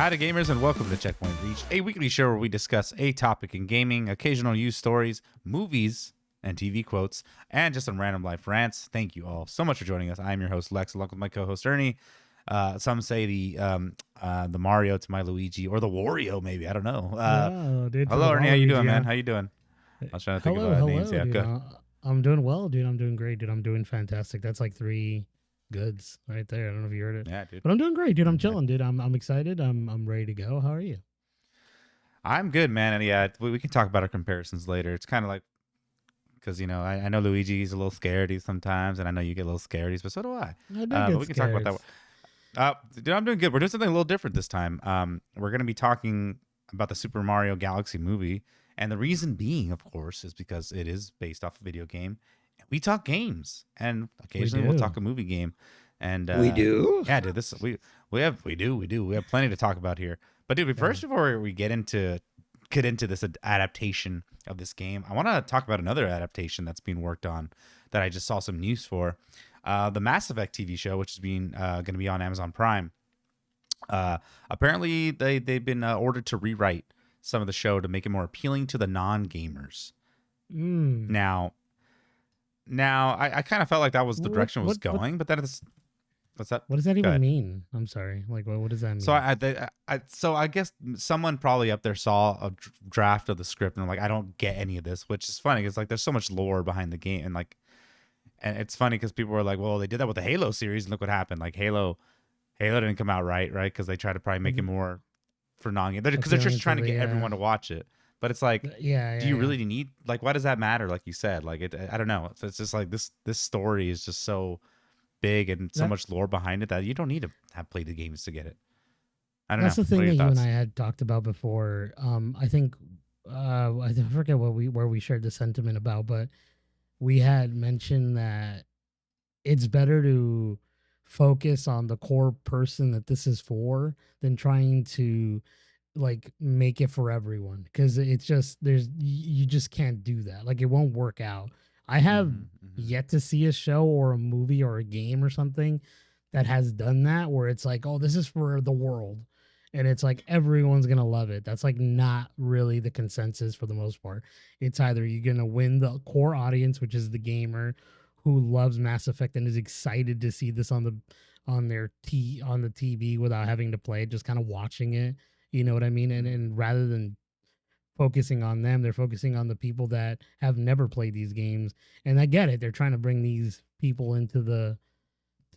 Hi to gamers and welcome to Checkpoint Reach, a weekly show where we discuss a topic in gaming, occasional news stories, movies, and TV quotes, and just some random life rants. Thank you all so much for joining us. I'm your host Lex, along with my co-host Ernie. Some say the Mario to my Luigi, or the Wario maybe. I don't know. Wow, dude. To the Hello Ernie, how you Waluigi, doing, man? yeah. How you doing? I was trying to think of names. Hello, Yeah, dude. good. I'm doing well, dude. I'm doing great, dude. I'm doing fantastic. That's like three goods right there. I don't know if you heard it, Yeah, dude. but I'm doing great, dude. I'm Yeah. chilling, dude. I'm excited. I'm ready to go. How are you? I'm good, man. And yeah, we can talk about our comparisons later. It's kind of like because I know Luigi's a little scaredy sometimes, and I know you get a little scaredy, but so do I. I do But get we can talk about scared. that. Dude, I'm doing good. We're doing something a little different this time. We're going to be talking about the Super Mario Galaxy movie, and the reason being, of course, is because it is based off a video game. And we talk games, and We occasionally we'll do. talk a movie game. And We do. yeah, dude, this we have plenty to talk about here. But dude, Yeah. before we get into this adaptation of this game, I want to talk about another adaptation that's being worked on that I just saw some news for. The Mass Effect TV show, which is being going to be on Amazon Prime. Apparently, they've been ordered to rewrite some of the show to make it more appealing to the non-gamers. Mm. Now, I kind of felt like that was the What direction it was what what going, but then it's what's that? what does that Go even ahead. mean? I'm sorry. Like what does that So mean? I guess someone probably up there saw a draft of the script and like I don't get any of this, which is funny because like there's so much lore behind the game and it's funny because people were like, well, they did that with the Halo series and look what happened. Like Halo didn't come out right, because they tried to probably make it more for non-game because they're Appealing just to trying to get the everyone to watch it. But it's like, do you yeah. really need like why does that matter? Like you said, like I don't know. It's just like this story is just so big and so That much lore behind it that you don't need to have played the games to get it. I don't That's know. the What thing are your that you and I thoughts? had talked about before. I think I forget where we shared the sentiment about, but we had mentioned that it's better to focus on the core person that this is for than trying to like make it for everyone because it's just you just can't do that. Like it won't work out. I have Mm-hmm, mm-hmm. yet to see a show or a movie or a game or something that has done that where it's like, oh, this is for the world and it's like everyone's gonna love it. That's like not really the consensus for the most part. It's either you're gonna win the core audience, which is the gamer who loves Mass Effect and is excited to see this on the TV without having to play it, just kind of watching it. You know what I mean? And rather than focusing on them, they're focusing on the people that have never played these games. And I get it. They're trying to bring these people into the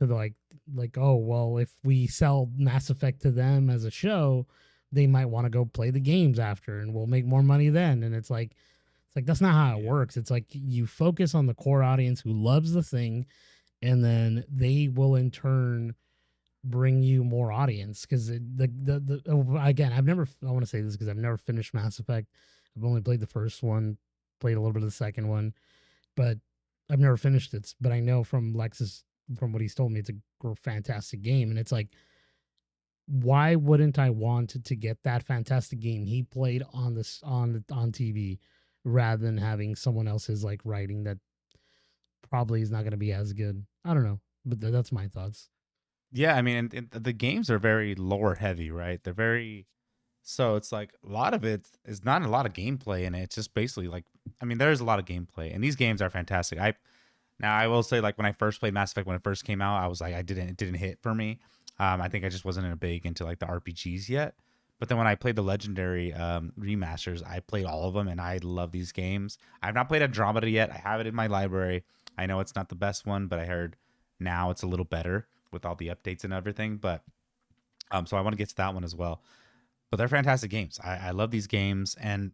like oh well, if we sell Mass Effect to them as a show, they might want to go play the games after and we'll make more money then. And it's like that's not how it Yeah. works. It's like you focus on the core audience who loves the thing and then they will in turn bring you more audience because again I want to say this because I've never finished Mass Effect. I've only played the first one, played a little bit of the second one, but I've never finished it. But I know from Lexus, from what he's told me, it's a fantastic game, and it's like, why wouldn't I want to get that fantastic game he played on this on TV rather than having someone else's like writing that probably is not going to be as good. I don't know, but that's my thoughts. Yeah, I mean, and the games are very lore heavy, right? They're very so it's like a lot of it is not a lot of gameplay in it. It's just basically like I mean, there's a lot of gameplay, and these games are fantastic. I will say like when I first played Mass Effect when it first came out, I was like it didn't hit for me. I think I just wasn't in a big into like the RPGs yet. But then when I played the Legendary remasters, I played all of them, and I love these games. I've not played Andromeda yet. I have it in my library. I know it's not the best one, but I heard now it's a little better with all the updates and everything. But so I want to get to that one as well. But they're fantastic games. I love these games, and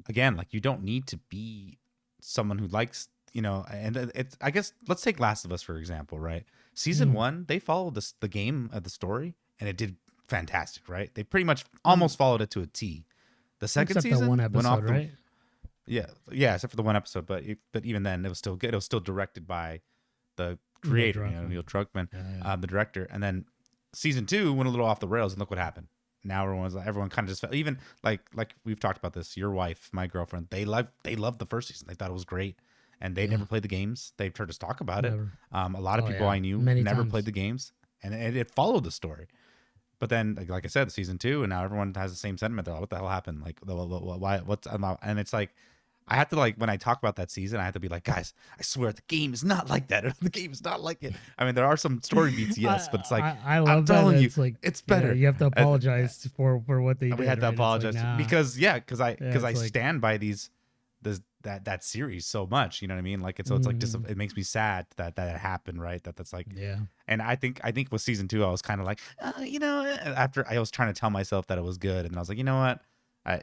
again, like you don't need to be someone who likes and it's I guess let's take Last of Us for example, right? Season Mm. 1 they followed the game of the story and it did fantastic, right? They pretty much Mm. almost followed it to a T. The second Except that one season went episode, off the right? yeah, except for the one episode, but even then it was still good. It was still directed by the Neil creator, Druckmann. Neil Druckmann, Yeah. the director. And then season 2 went a little off the rails, and look what happened. Now everyone kind of just felt, even like we've talked about this. Your wife, my girlfriend, they loved the first season. They thought it was great, and they Yeah. never played the games. They've heard us talk about it. Never. A lot of Oh people I yeah. knew Many never played times. the games, and it followed the story. but then like I said, season two, and now everyone has the same sentiment. They're like, what the hell happened? Like, why? What's about? And it's like, I have to like when I talk about that season, I have to be like, guys, I swear the game is not like that. The game is not like it. I mean, there are some story beats, yes, but it's like I I'm love that telling you, it's like, it's yeah, better. you have to And, apologize for what they we did, had to right? It's like, apologize nah. because yeah, because I Yeah, because I it's like, stand by that series so much. You know what I mean? Like it's so it's like just mhm. it makes me sad that it happened, right? That's like, Yeah, and I think with season two, I was kind of like, after I was trying to tell myself that it was good, and I was like, you know what,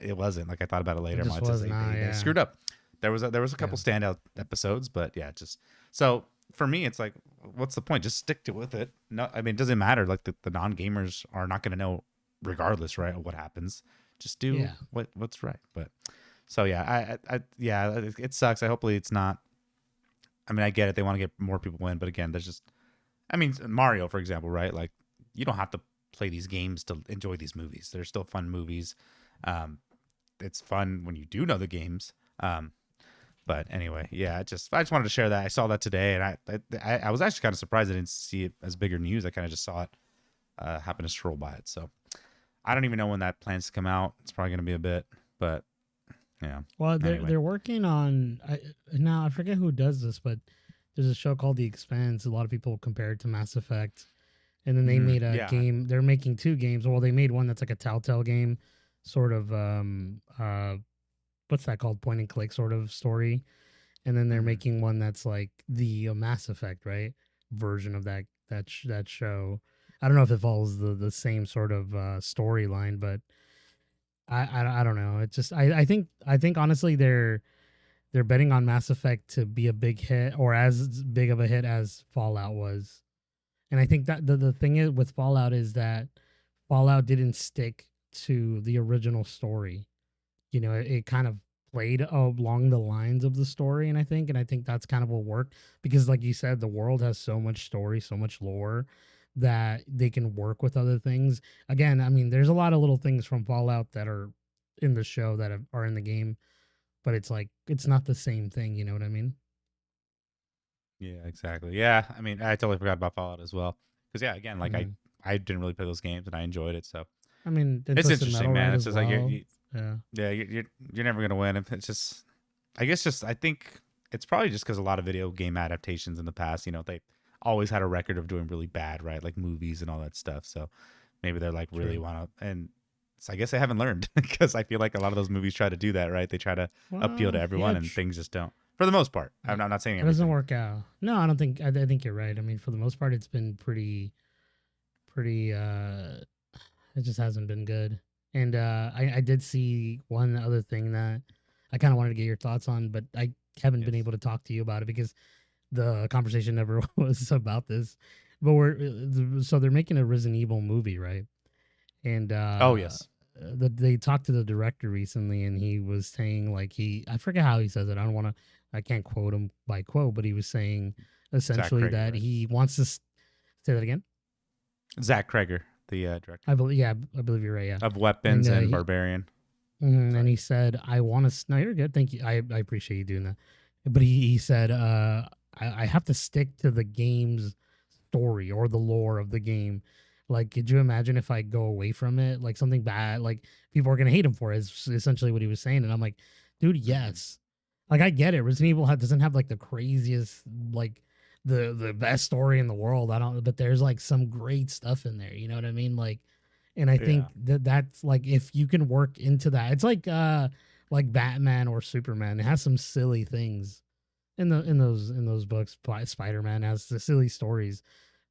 it wasn't. Like I thought about it it later. I'm just like, just was not. they Yeah, screwed up. There was a yeah, couple standout episodes, but yeah, just so for me, it's like, what's the point? Just stick to with it. No, I mean, it doesn't matter. Like the non gamers are not going to know, regardless, right, of what happens. Just do yeah. what's right. But so yeah, yeah, it sucks. I hopefully it's not. I mean, I get it. They want to get more people in, but again, there's just. I mean, Mario, for example, right? Like, you don't have to play these games to enjoy these movies. They're still fun movies. Um, it's fun when you do know the games. But anyway, yeah, I just wanted to share that. I saw that today, and I was actually kind of surprised I didn't see it as bigger news. I kind of just saw it, happen to scroll by it. So I don't even know when that plans to come out. It's probably gonna be a bit, but yeah. Well, Anyway. they're working on. Now I forget who does this, but there's a show called The Expanse. A lot of people compare it to Mass Effect, and then they Mm, made a yeah. game. They're making two games. Well, they made one that's like a Telltale game, sort of what's that called? Point and click sort of story. And then they're Mm, making one that's like the Mass Effect, right? Version of that show. I don't know if it follows the same sort of storyline, but I don't know. It just I think honestly they're betting on Mass Effect to be a big hit or as big of a hit as Fallout was. And I think that the thing is with Fallout is that Fallout didn't stick to the original story. You know, it kind of played along the lines of the story, and I think that's kind of what worked because, like you said, the world has so much story, so much lore that they can work with other things. Again, I mean, there's a lot of little things from Fallout that are in the show that are in the game, but it's like it's not the same thing. You know what I mean? yeah, exactly. Yeah, I mean, I totally forgot about Fallout as well. Because yeah, again, like Mm. I didn't really play those games, and I enjoyed it. So I mean, then it's Twisted interesting, Metal, man. right, It's as just like well. Yeah. yeah, you're never gonna win. It's just, I guess, just I think it's probably just because a lot of video game adaptations in the past, they always had a record of doing really bad, right? Like movies and all that stuff. So maybe they're like really True. want to, and so I guess they haven't learned because I feel like a lot of those movies try to do that, right? They try to appeal to Well, yeah, everyone, and things just don't. For the most part, yeah. I'm not saying It doesn't everything. work out. No, I don't think. I think you're right. I mean, for the most part, it's been pretty. It just hasn't been good. And I did see one other thing that I kind of wanted to get your thoughts on, but I haven't been Yes. able to talk to you about it because the conversation never was about this. But we're so they're making a Resident Evil movie, right? And Oh yes. they talked to the director recently, and he was saying like I forget how he says it. I don't want to. I can't quote him by quote, but he was saying Zach essentially Kreger, that right? he wants to say that again. Zach Kreger, the director I believe, yeah, I believe you're right. Yeah, of and Weapons and he Barbarian. and Sorry. he said, "I want to." No, you're good. Thank you. I appreciate you doing that. But he said, I have to stick to the game's story or the lore of the game. Like, could you imagine if I go away from it, like something bad, like people are gonna hate him for it, is essentially what he was saying. And I'm like, dude, Mm-hmm. yes. Like I get it. Resident Evil doesn't have like the craziest, like the best story in the world. I don't, but there's like some great stuff in there. You know what I mean? And I think Yeah. that that's like if you can work into that, it's like Batman or Superman. It has some silly things in those books. Spider Man has the silly stories,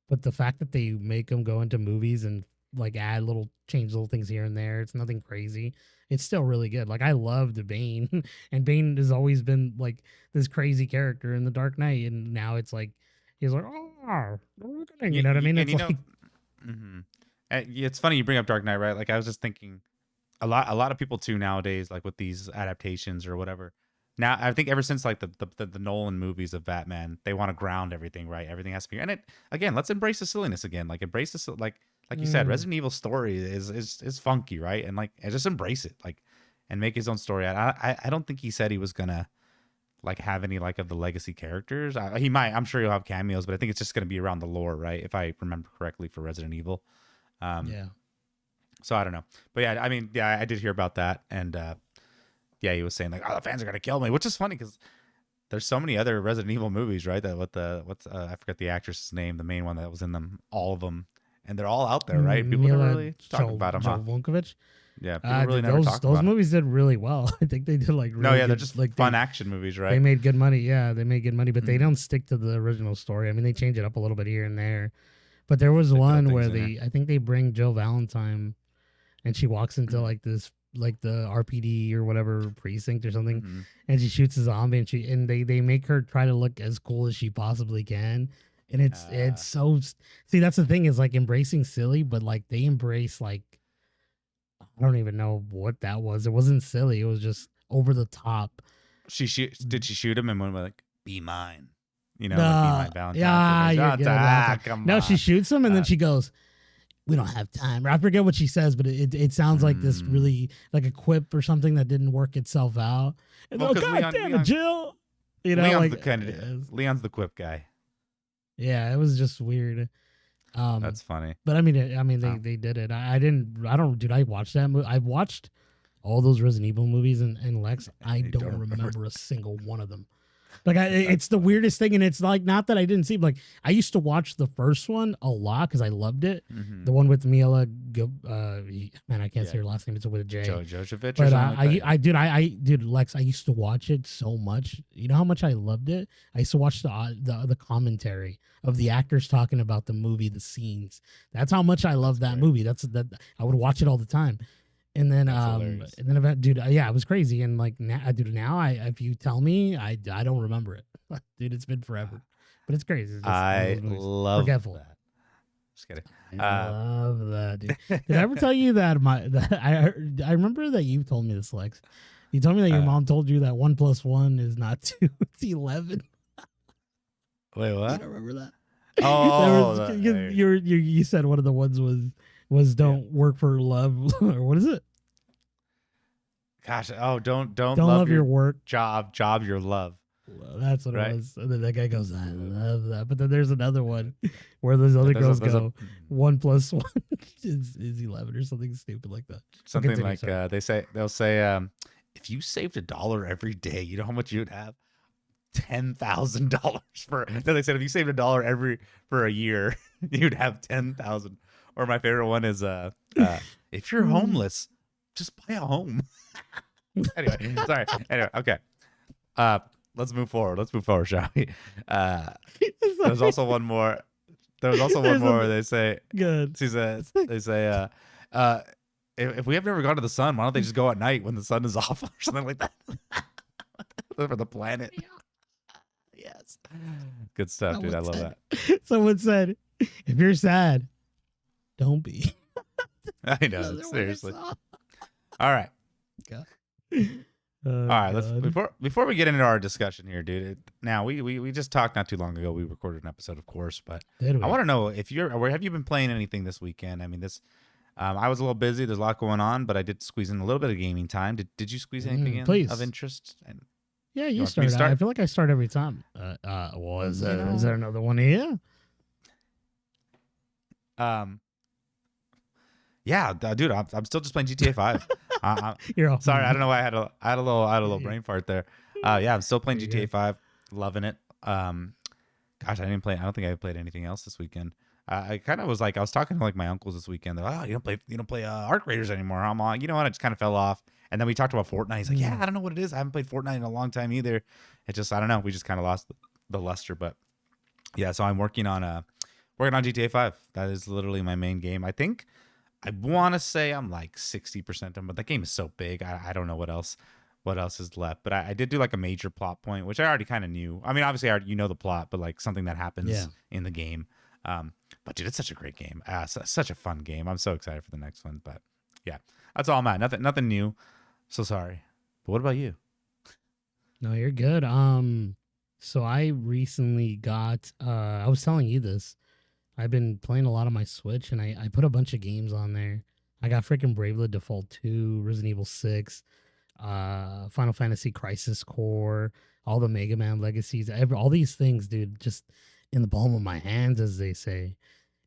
but the fact that they make them go into movies and like add little change little things here and there, it's nothing crazy. It's still really good. Like I loved Bane, and Bane has always been like this crazy character in the Dark Knight, and now it's like he's like, oh, you know what I mean? And It's like, hmm it's funny you bring up Dark Knight, right? Like I was just thinking, a lot of people too nowadays, like with these adaptations or whatever. Now I think ever since like the Nolan movies of Batman, they want to ground everything, right? Everything has to be, and it again, let's embrace the silliness again. Like embrace this, like you said, mm, Resident Evil story is funky, right? And just embrace it, like, and make his own story. I don't think he said he was gonna like have any like of the legacy characters. He might. I'm sure he'll have cameos, but I think it's just gonna be around the lore, right? If I remember correctly for Resident Evil. Um, yeah. So I don't know, but yeah, I mean, yeah, I did hear about that, and yeah, he was saying like, oh, the fans are gonna kill me, which is funny because there's so many other Resident Evil movies, right? That what the what's I forget the actress's name, the main one that was in them, all of them, and they're all out there, right? People never Mila really talk about them, huh? Jovovich. Yeah, people really Dude, never talk those about them. movies did really well. I think they did like No, really yeah, they're good. just Like fun action movies, they right? made good money. Yeah, they made good money, but they Mm-hmm. don't stick to the original story. I mean, they change it up a little bit here and there. But there was They throw one things where in here. I think they bring Jill Valentine, and she walks into Mm-hmm. like this, like the RPD or whatever precinct or something, Mm-hmm. and she shoots a zombie, and they make her try to look as cool as she possibly can. And it's so, see, that's the thing, is like embracing silly, but like they embrace like, I don't even know what that was. It wasn't silly. It was just over the top. Did she shoot him and went like, "Be mine," like "Be Uh, my Valentine for yeah, me." you're Shots, good. That's it. come No, she on. shoots him, and then Uh, she goes, "We don't have time." I forget what she says, but it sounds like this mm. really like a quip or something that didn't work itself out. And Well, oh, because god damn it, Jill! You know, like Leon's the quip guy. yeah, it was just weird. Um, That's funny. but I mean, Oh, they did it. I didn't. I don't. Dude, I watched that movie. I watched all those Resident Evil movies, and Lex, I you don't don't remember. remember a single one of them. Like That's it's the funny. weirdest thing, and it's like not that I didn't see. Like I used to watch the first one a lot because I loved it. Mm-hmm. The one with Mila, man, I can't Yeah, say her last name. It's with a J. Josevich or But something like that. Yeah. dude, Lex, I used to watch it so much. You know how much I loved it. I used to watch the commentary of the actors talking about the movie, the scenes. That's how much I That's love that great. movie. That I would watch it all the time. That's hilarious. And then about dude, yeah, it was crazy. And like now, dude, now I if you tell me, I don't remember it, dude. It's been forever, but it's crazy. It's just one of I those movies. love Forgetful. that. Just kidding. I Uh, love that, dude. Did I ever tell you that I remember that you told me this, Lex. You told me that your uh, mom told you that 1 + 1 is not two, it's 11. wait, You what? don't remember that? There Oh, was you said one of the ones was yeah. don't work for love or what is it? Gosh. Oh, don't Don't love love your your work. job your love. Well, that's what it Right. was. And then that guy goes, I love that. But then there's another one where those other girls There's a go, 1 + 1 is 11 or something stupid like that. But something continue, like sorry. they'll say if you saved $1 every day, you know how much you'd have. $10,000 for. No, they said if you saved $1 every for a year, you'd have 10,000. Or my favorite one is if you're homeless, just buy a home. Anyway, sorry. Anyway, okay. Uh, let's move forward. Let's move forward, shall we? Uh, there's also one more. There was also one There's more. a Where they say good. she says they say uh, if we have never gone to the sun, why don't they just go at night when the sun is off or something like that for the planet? Yes. Good stuff, dude. I love that. Someone said, if you're sad, don't be. I know. Another one I Seriously. saw. All right. God. All Oh, right. Let's God. before we get into our discussion here, dude. Now we just talked not too long ago. We recorded an episode, of course, but Did I we? want to know if you're or have you been playing anything this weekend? I mean, this I was a little busy. There's a lot going on, but I did squeeze in a little bit of gaming time. Did you squeeze anything in of Please. interest? And Yeah, you you want me to start. I start? feel like I start every time. Well, is there another one here? Um, yeah, dude, I'm still just playing GTA 5. You're all Sorry, I don't know why I had a little brain fart there. Yeah, I'm still playing You're GTA good. 5, loving it. Gosh, I didn't play. I don't think I played anything else this weekend. I kind of was like, I was talking to like my uncles this weekend. They're like, oh, you don't play Arc Raiders anymore. I'm like, you know what? I just kind of fell off. And then we talked about Fortnite. He's like, yeah, I don't know what it is. I haven't played Fortnite in a long time either. It just, I don't know. We just kind of lost the luster. But yeah, so I'm working on GTA 5. That is literally my main game. I think I want to say I'm like 60% done, but that game is so big. I don't know what else is left. But I did do like a major plot point, which I already kind of knew. I mean, obviously, you know the plot, but like something that Yeah. happens in the game. But dude, it's such a great game. Such a fun game. I'm so excited for the next one. But yeah, that's all I'm at. Nothing new. So sorry. But what about you? No, you're good. So I recently got. I was telling you this. I've been playing a lot on my Switch, and I put a bunch of games on there. I got freaking Bravely Default 2, Resident Evil 6, Final Fantasy Crisis Core, all the Mega Man Legacies, all these things, dude, just in the palm of my hands, as they say.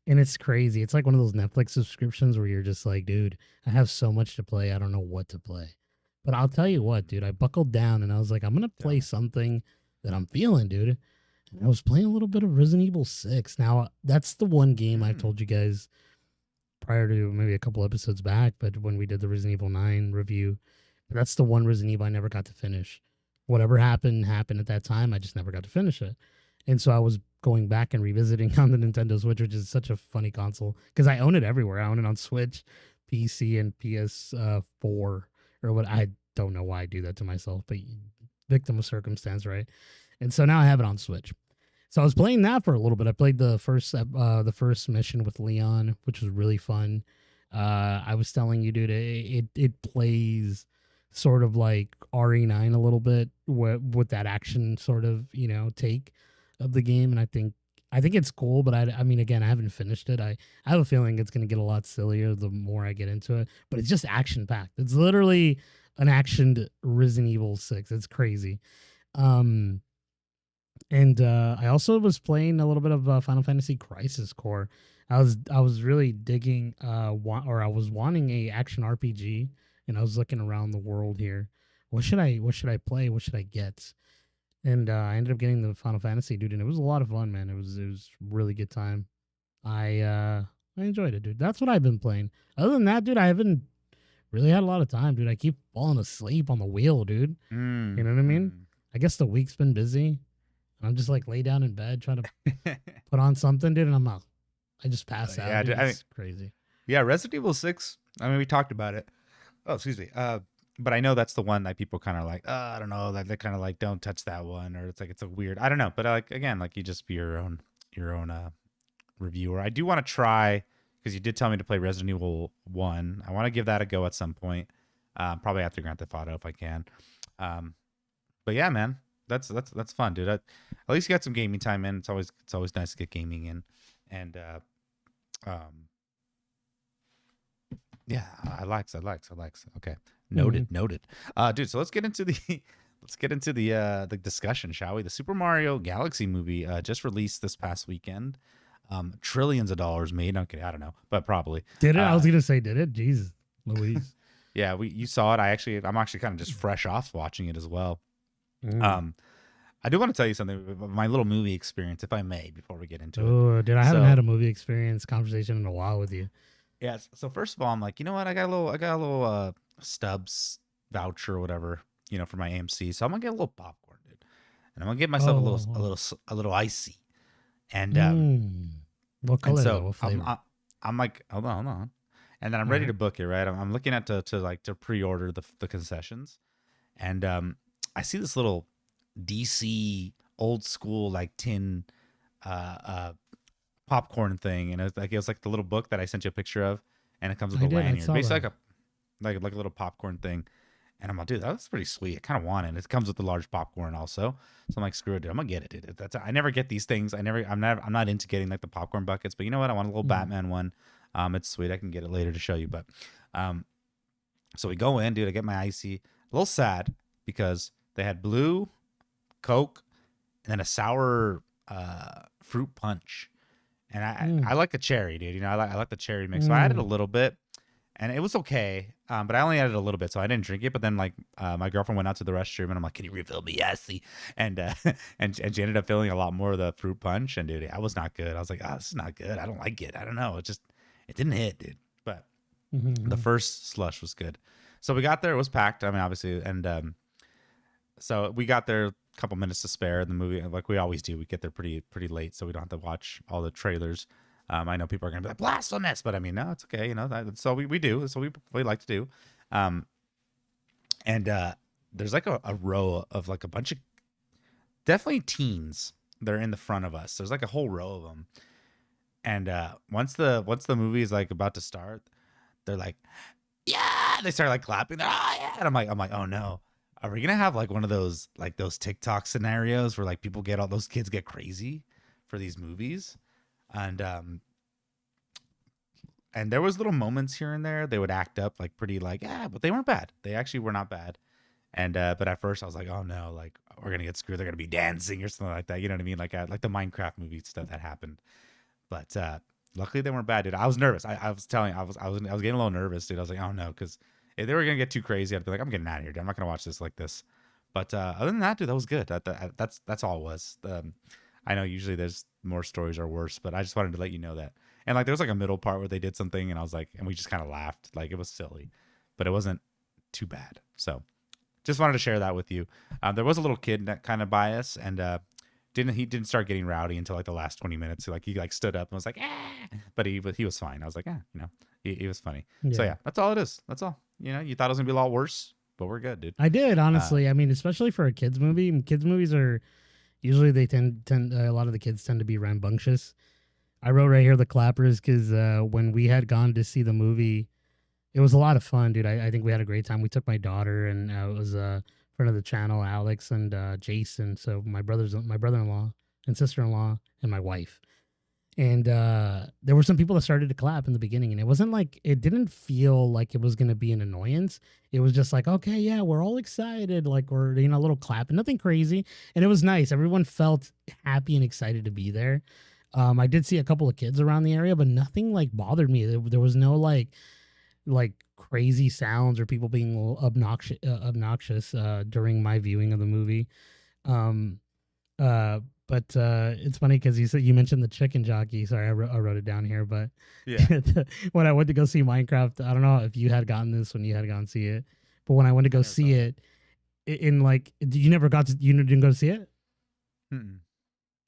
And it's crazy. It's like one of those Netflix subscriptions where you're just like, dude, I have so much to play. I don't know what to play. But I'll tell you what, dude, I buckled down and I was like, I'm going to Tell play me. something that I'm feeling, dude. And I was playing a little bit of Resident Evil 6. Now, that's the one game I Mm. told you guys prior to maybe a couple episodes back, but when we did the Resident Evil 9 review, but that's the one Resident Evil I never got to finish. Whatever happened at that time. I just never got to finish it. And so I was going back and revisiting on the Nintendo Switch, which is such a funny console because I own it everywhere. I own it on Switch, PC, and PS4 or what. I don't know why I do that to myself, but victim of circumstance, right? And so now I have it on Switch. So I was playing that for a little bit. I played the first mission with Leon, which was really fun. I was telling you, dude, it plays sort of like RE9 a little bit with that action sort of take of the game, and I think it's cool. But I mean, again, I haven't finished it. I have a feeling it's gonna get a lot sillier the more I get into it. But it's just action packed. It's literally an actioned Resident Evil 6. It's crazy. Um, and I also was playing a little bit of Final Fantasy Crisis Core. I was really digging or I was wanting a action RPG, and I was looking around the world here. What should I play? What should I get? And I ended up getting the Final Fantasy, dude, and it was a lot of fun, man. It was really good time. I enjoyed it, dude. That's what I've been playing. Other than that, dude, I haven't really had a lot of time, dude. I keep falling asleep on the wheel, dude. You Mm. know what I mean? Mm. I guess the week's been busy. I'm just like lay down in bed trying to put on something, dude, and I'm out. I just pass out, Yeah, dude. I mean, It's crazy. yeah, Resident Evil 6. I mean, we talked about it. Oh, excuse me. But I know that's the one that people kind of like. I don't know. Like they kind of like don't touch that one, or it's like it's a weird. I don't know. But like again, like you just be your own reviewer. I do want to try because you did tell me to play Resident Evil 1. I want to give that a go at some point. Probably after Grand Theft Auto if I can. Um, but yeah, man, that's fun, dude. At least you got some gaming time in. It's always nice to get gaming in, and um, yeah, I likes. Okay, Mm-hmm. noted. Dude, so let's get into the the discussion, shall we? The Super Mario Galaxy movie just released this past weekend. Trillions of dollars made. Okay, I don't know, but probably. Did it? I was Uh, gonna say, did it? Jesus, Louise. yeah, you saw it. I'm actually kind of just fresh off watching it as well. Mm. Um, I do want to tell you something about my little movie experience, if I may, before we get into it. Oh, dude, I haven't had So a movie experience conversation in a while with you. yes. So first of all, I'm like, you know what? I got a little Stubbs voucher or whatever, for my AMC. So I'm gonna get a little popcorn, dude, and I'm gonna get myself a little Oh, a oh. little a little icy, and Mm. What and color though? so What I'm flavor? I, I'm like, hold on, and then I'm All ready right. to book it, right? I'm looking at to pre-order the concessions, and I see this little DC old school like tin uh uh popcorn thing, and it was like the little book that I sent you a picture of, and it comes with I a did. I lanyard, saw basically that. like a little popcorn thing. And I'm like, dude, that's pretty sweet. I kind of want it. It comes with the large popcorn also, so I'm like, screw it, dude. I'm gonna get it, dude. I never get these things. I'm not into getting like the popcorn buckets, but you know what? I want a little Mm. Batman one. It's sweet. I can get it later to show you, but um, so we go in, dude. I get my icy. A little sad because they had blue, Coke, and then a sour fruit punch. And I Mm. like the cherry, dude. I like the cherry mix. So I added a Mm. little bit, and it was okay. But I only added a little bit, so I didn't drink it. But then like my girlfriend went out to the restroom, and I'm like, "Can you refill me?" Yes, see. And and she ended up filling a lot more of the fruit punch. And dude, I was not good. I was like, "Oh, this is not good. I don't like it. I don't know. It didn't hit, dude." But the Mm-hmm. first slush was good. So we got there. It was packed. I mean, obviously, and so we got there a couple minutes to spare in the movie, like we always do. We get there pretty late, so we don't have to watch all the trailers. I know people are gonna be like blasphemous, but I mean, no, it's okay. That's all we do. That's what we like to do. Um, and there's like a row of like a bunch of definitely teens. They're in the front of us. There's like a whole row of them. And once the movie is like about to start, they're like, yeah, they start like clapping. Oh yeah, and I'm like, oh no, are we gonna have like one of those TikTok scenarios where like people get all those kids get crazy for these movies, and and there was little moments here and there they would act up like pretty like but they weren't bad. They actually were not bad. And but at first I was like, oh no, like we're gonna get screwed. They're gonna be dancing or something like that. You know what I mean? Like the Minecraft movie stuff that happened. But Luckily they weren't bad, dude. I was nervous. I was telling you, I was getting a little nervous, dude. I was like, oh no, because if they were gonna get too crazy, I'd be like, I'm getting out of here, dude. I'm not gonna watch this like this. But other than that, dude, that was good. That's all it was. I know usually there's more stories or worse, but I just wanted to let you know that. And like there was like a middle part where they did something, and I was like, and we just kind of laughed, like it was silly, but it wasn't too bad. So just wanted to share that with you. There was a little kid that kind of by us, and he didn't start getting rowdy until like the last 20 minutes. So, like he like stood up and was like, ah! But he was fine. I was like, he was funny. So Yeah. yeah, that's all it is. That's all. You thought it was gonna be a lot worse, but we're good, dude. I did Uh, honestly. I mean, especially for a kids movie. Kids movies are usually they tend a lot of the kids tend to be rambunctious. I wrote right here the clappers because when we had gone to see the movie, it was a lot of fun, dude. I think we had a great time. We took my daughter and it was friend of the channel, Alex and Jason. So my brother-in-law and sister-in-law and my wife. And there were some people that started to clap in the beginning, and it wasn't like it didn't feel like it was going to be an annoyance. It was just like, okay, yeah, we're all excited, like we're a little clap, and nothing crazy, and it was nice. Everyone felt happy and excited to be there. I did see a couple of kids around the area, but nothing like bothered me. There was no like crazy sounds or people being a little obnoxious during my viewing of the movie. Um, but it's funny because you mentioned the chicken jockey. Sorry, I wrote it down here. But yeah, when I went to go see Minecraft, I don't know if you had gotten this when you had gone see it, but when I went to I go never saw see it. it, in like you didn't go to see it. Mm-mm.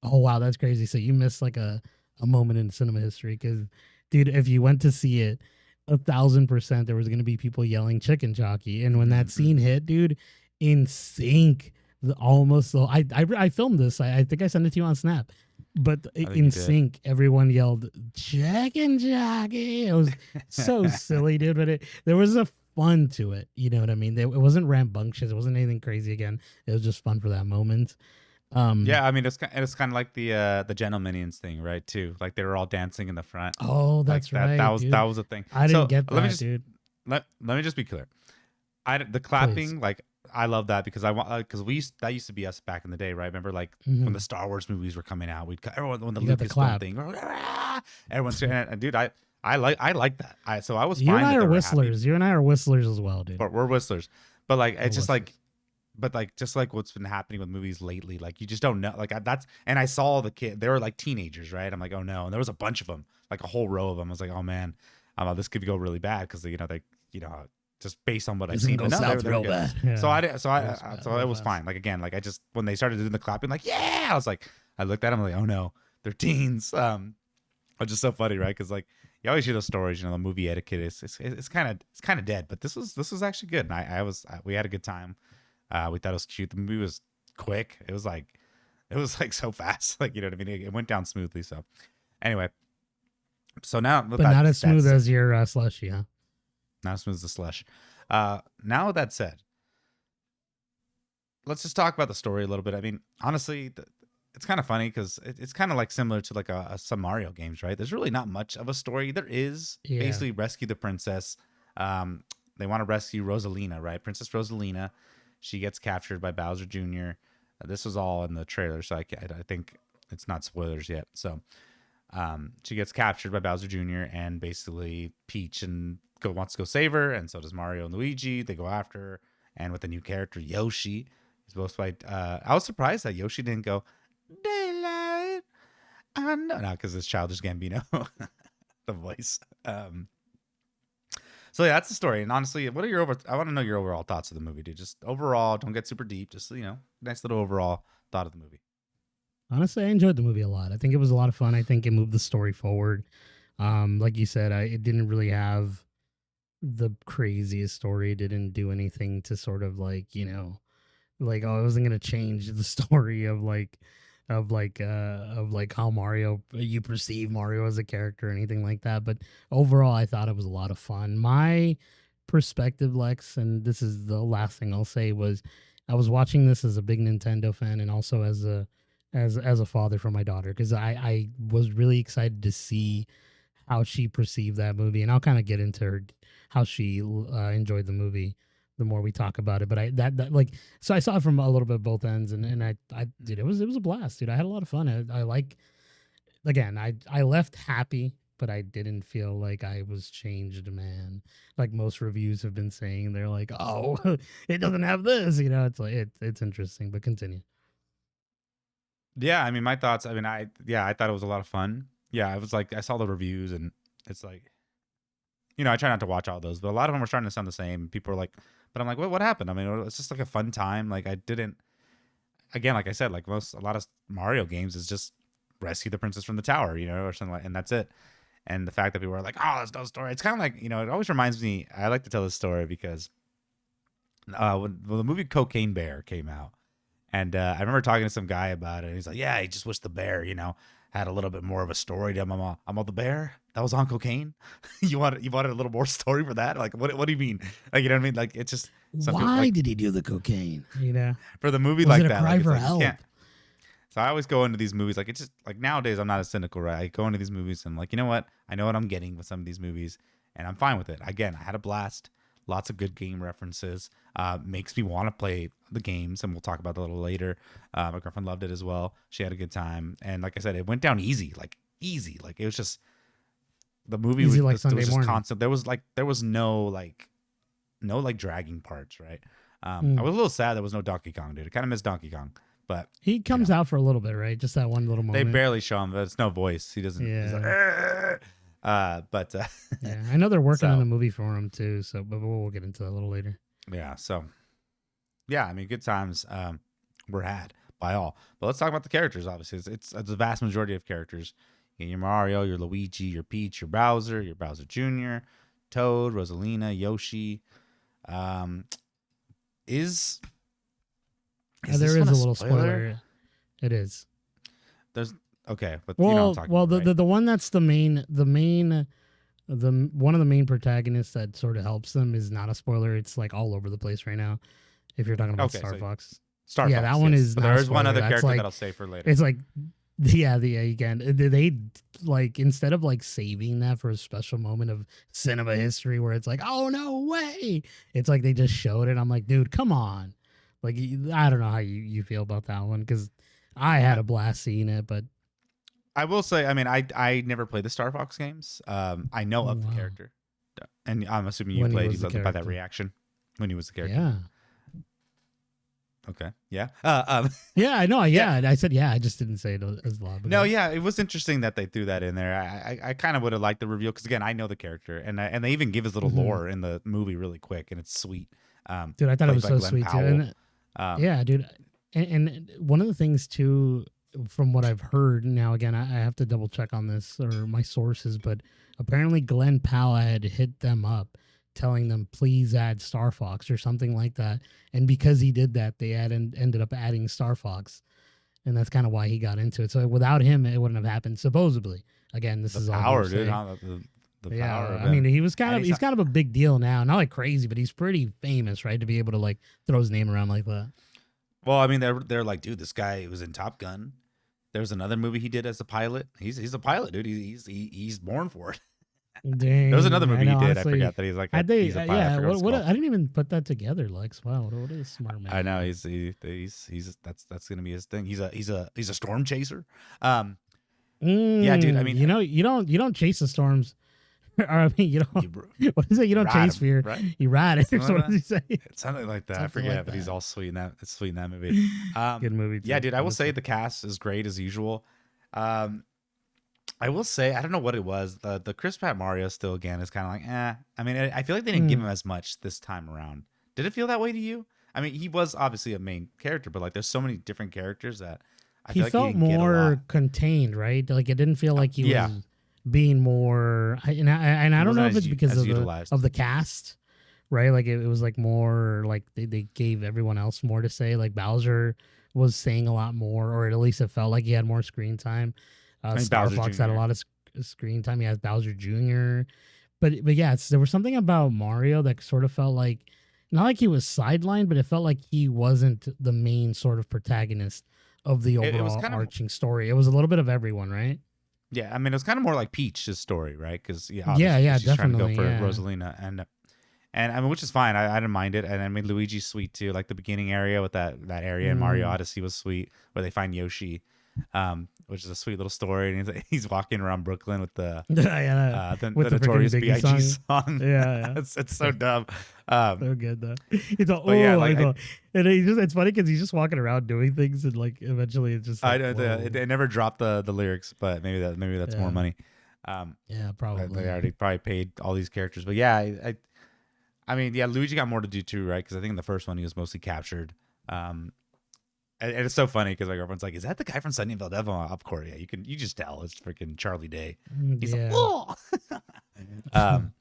Oh wow, that's crazy. So you missed like a moment in cinema history because, dude, if you went to see it, 1,000% there was gonna be people yelling chicken jockey, and when that scene Mm-hmm. hit, dude, in sync, almost. So I filmed this. I think I sent it to you on Snap, but I think you in did. sync, everyone yelled chicken jockey. It was so silly, dude, but there was a fun to it. You know what I mean? It wasn't rambunctious. It wasn't anything crazy. Again, it was just fun for that moment. Um, Yeah, I mean it's kind of like the Gentle Minions thing, right? Too like they were all dancing in the front, Oh, like that's that. That right, was that dude. was a thing. I didn't So get let me that, just dude. let me just be clear. The Please. clapping, like I love that because I want because that used to be us back in the day, right? Remember like when Hmm. the Star Wars movies were coming out, everyone when the You got the Lucasfilm clap. thing, everyone's and dude, I like that. So I was You and fine I that are they were happy, whistlers. You and I are whistlers as well, dude. but we're whistlers. But like We're it's just like whistlers. but like just like what's been happening with movies lately, like you just don't know. Like that's and I saw the kid; they were like teenagers, right? I'm like, oh no, and there was a bunch of them, like a whole row of them. I was like, oh man, this could go really bad because they you know just based on what I've This can seen. go But no, they were south they were real good. bad. So Yeah. I did, so Real I bad, so real it was fast. fine. Like again, like I just when they started doing the clapping, like yeah, I was like, I looked at them like, oh no, they're teens. Which is so funny, right? Because like you always hear those stories, the movie etiquette is it's kind of dead, but this was actually good, and we had a good time. We thought it was cute. The movie was quick. It was like so fast. Like what I mean. It went down smoothly. So anyway, so now with But that not as that smooth said, as your slushy, huh? not as smooth as the slush. Now with that said, let's just talk about the story a little bit. I mean, honestly, it's kind of funny because it's kind of like similar to like some Mario games, right? There's really not much of a story. There is Yeah. basically rescue the princess. Um, they want to rescue Rosalina, right? Princess Rosalina. She gets captured by Bowser Jr. This was all in the trailer, so I think it's not spoilers yet. So she gets captured by Bowser Jr. and basically Peach and wants to go save her, and so does Mario and Luigi. They go after her, and with a new character Yoshi, he's voiced by. I was surprised that Yoshi didn't go daylight. I know, not because it's Childish Gambino, the voice. So yeah, that's the story. And honestly, what are your over? I want to know your overall thoughts of the movie, dude. Just overall, don't get super deep. Just nice little overall thought of the movie. Honestly, I enjoyed the movie a lot. I think it was a lot of fun. I think it moved the story forward. Like you said, it didn't really have the craziest story. It didn't do anything to sort of like oh, I wasn't gonna change the story of like how Mario you perceive Mario as a character or anything like that. But overall, I thought it was a lot of fun. My perspective, Lex, and this is the last thing I'll say was I was watching this as a big Nintendo fan and also as a father for my daughter because I was really excited to see how she perceived that movie, and I'll kind of get into how she enjoyed the movie the more we talk about it. But that like so I saw it from a little bit both ends, and I dude, it was a blast, dude. I had a lot of fun. I like again, I left happy. but I didn't feel like I was changed, man. Like most reviews have been saying, they're like, "Oh, it doesn't have this," you know. It's like it's interesting, but continue. Yeah, I mean, my thoughts. I mean, I thought it was a lot of fun. Yeah, I was like, I saw the reviews, and it's like, I try not to watch all those, but a lot of them were starting to sound the same. People are like, but I'm like, what happened? I mean, it's just like a fun time. Like I didn't, again, like I said, like a lot of Mario games is just rescue the princess from the tower, or something like, and that's it. And the fact that people are like, oh, there's no story. It's kind of like, it always reminds me. I like to tell this story because when the movie Cocaine Bear came out, and I remember talking to some guy about it. And he's like, yeah, he just wished the bear, had a little bit more of a story to him. I'm all the bear that was on cocaine. You wanted a little more story for that? Like, what do you mean? Like, you know what I mean? Like, it's just some people Why like did he do the cocaine? You know, for the movie was it like a that. cry Like, it's for like you help? can't. So I always go into these movies like it's just like nowadays I'm not as cynical, right? I go into these movies and I'm like, you know what? I know what I'm getting with some of these movies, and I'm fine with it. Again, I had a blast. Lots of good game references. Makes me want to play the games, and we'll talk about that a little later. My girlfriend loved it as well. She had a good time, and like I said, it went down easy, like easy. Like it was just the movie Easy was like there Sunday was just morning. constant. There was no dragging parts, right? I Mm. was a little sad there was no Donkey Kong, dude. I kind of miss Donkey Kong, but He comes out for a little bit, right? Just that one little they moment. barely show him. But it's no voice. He doesn't. He's like, Yeah. "Arr!" But Yeah, I know they're working on so a movie for him too. So, but we'll get into that a little later. yeah, so yeah, I mean, good times were had by all. But let's talk about the characters. Obviously, it's a vast majority of characters. You got your Mario, your Luigi, your Peach, your Bowser Jr., Toad, Rosalina, Yoshi. Um, is is There this one is a a little spoiler? spoiler. It is. There's okay, but you know what I'm Well, talking well, about, right? the one that's the one of the main protagonists that sort of helps them is not a spoiler. It's like all over the place right now. If you're talking about Okay, Star so Fox, Star yeah, that Fox, one yes, is but not a there is one spoiler. other That's character that like I'll say for later. it's like yeah, again they like instead of like saving that for a special moment of cinema history where it's like oh no way, it's like they just showed it. I'm like, dude, come on. Like I don't know how you feel about that one because I had I, a blast seeing it, but I will say, I mean, I never played the Star Fox games. I know oh of the wow, character, and I'm assuming you when he played. was You the loved by that character, reaction when he was the character. yeah. Okay, yeah, Yeah, I know. yeah. Yeah, I said yeah. I just didn't say it as loud. But No, good. yeah, it was interesting that they threw that in there. I kind of would have liked the reveal because again, I know the character, and they even give his little Hmm. lore in the movie really quick, and it's sweet. Dude, I thought it Played was by so Glenn sweet too. Powell. And Um, yeah, dude. And one of the things too, from what I've heard, now again, I have to double check on this or my sources, but apparently Glenn Powell had hit them up, telling them please add Star Fox or something like that. And because he did that, they ended up adding Star Fox, and that's kind of why he got into it. So without him, it wouldn't have happened. Supposedly, again, this the is all power, dude, hearsay. huh? The power Yeah, of I mean, him. he was kind And of he's kind of a big deal now, not like crazy, but he's pretty famous, right? To be able to like throw his name around like that. well, I mean, they're like, dude, this guy was in Top Gun. There's another movie he did as a pilot. He's a pilot, dude. He's born for it. There was another Dang, I movie he know. did. I Honestly, forgot that he's like had they? he's a pilot. I Yeah, forgot what it's what? called. I didn't even put that together, Lex. Wow, what a smart I know man. he's that's gonna be his thing. He's a storm chaser. Um, yeah, dude. I Mm, mean, you don't chase the storms. or I mean, you you don't. What is it? You don't ride chase him, fear. right? You ride it. Or Something so like what does that. he say? It's something like that. I Something forget, like but he's that. all sweet in that. It's sweet in that movie. Good movie Yeah, too. dude. I will say Odyssey. the cast is great as usual. Um, I will say I don't know what it was. The Chris Pratt Mario still again is kind of like I mean I feel like they didn't give him Mm. as much this time around. Did it feel that way to you? I mean he was obviously a main character, but like there's so many different characters that I He feel like he felt didn't get a more lot. contained, right? Like it didn't feel like he Yeah, was being more. And he I don't know wasn't if it's because as utilized. of the cast, right? Like it was like more like they gave everyone else more to say. Like Bowser was saying a lot more, or at least it felt like he had more screen time. I mean Star Bowser Fox had a Jr. lot of screen time. He has Bowser Jr. But yeah, there was something about Mario that sort of felt like not like he was sidelined, but it felt like he wasn't the main sort of protagonist of the It was overall kind of arching story. It was a little bit of everyone, right? yeah. I mean it was kind of more like Peach's story, right? Because yeah, Yeah, obviously yeah, because she's trying to go definitely, for yeah. Rosalina and I mean which is fine. I didn't mind it. And I mean Luigi's sweet too. Like the beginning area with that area in Mario Mm. Odyssey was sweet where they find Yoshi. which is a sweet little story. And he's walking around Brooklyn with Yeah, with the the freaking Notorious Biggie B.I.G. song. song. Yeah, It's yeah. so dumb. Um, So good though. He's all, but yeah, oh, like I know. And he just, it's funny because he's just walking around doing things, and like eventually it's just I like, know whoa. it never dropped the lyrics, but maybe that's more Yeah, money. Um, yeah, they probably. already probably paid all these characters, but yeah, I mean, yeah, Luigi got more to do too, right? Because I think in the first one he was mostly captured. Um, and it's so funny because like everyone's like, "Is that the guy from Sunnyvale Devil?" Of course, yeah, you just tell it's freaking Charlie Day. He's like, Yeah. "Oh." um,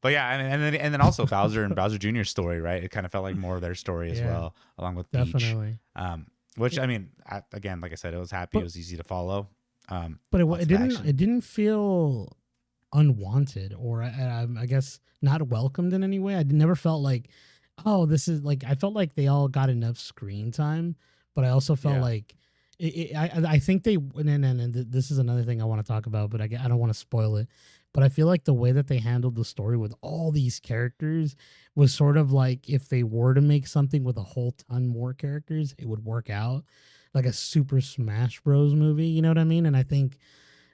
but yeah, and then also Bowser and Bowser Jr.'s story, right? It kind of felt like more of their story as Yeah, well, along with Peach. definitely. Which I mean, again, like I said, it was happy, it But was easy to follow. it Lots of didn't, action. feel unwanted, or I guess not welcomed in any way. I never felt like, oh, this is like, I felt like they all got enough screen time, but I also felt Yeah. like I think they, and this is another thing I want to talk about, but I don't want to spoil it. But I feel like the way that they handled the story with all these characters was sort of like, if they were to make something with a whole ton more characters, it would work out like a Super Smash Bros. Movie. You know what I mean? And I think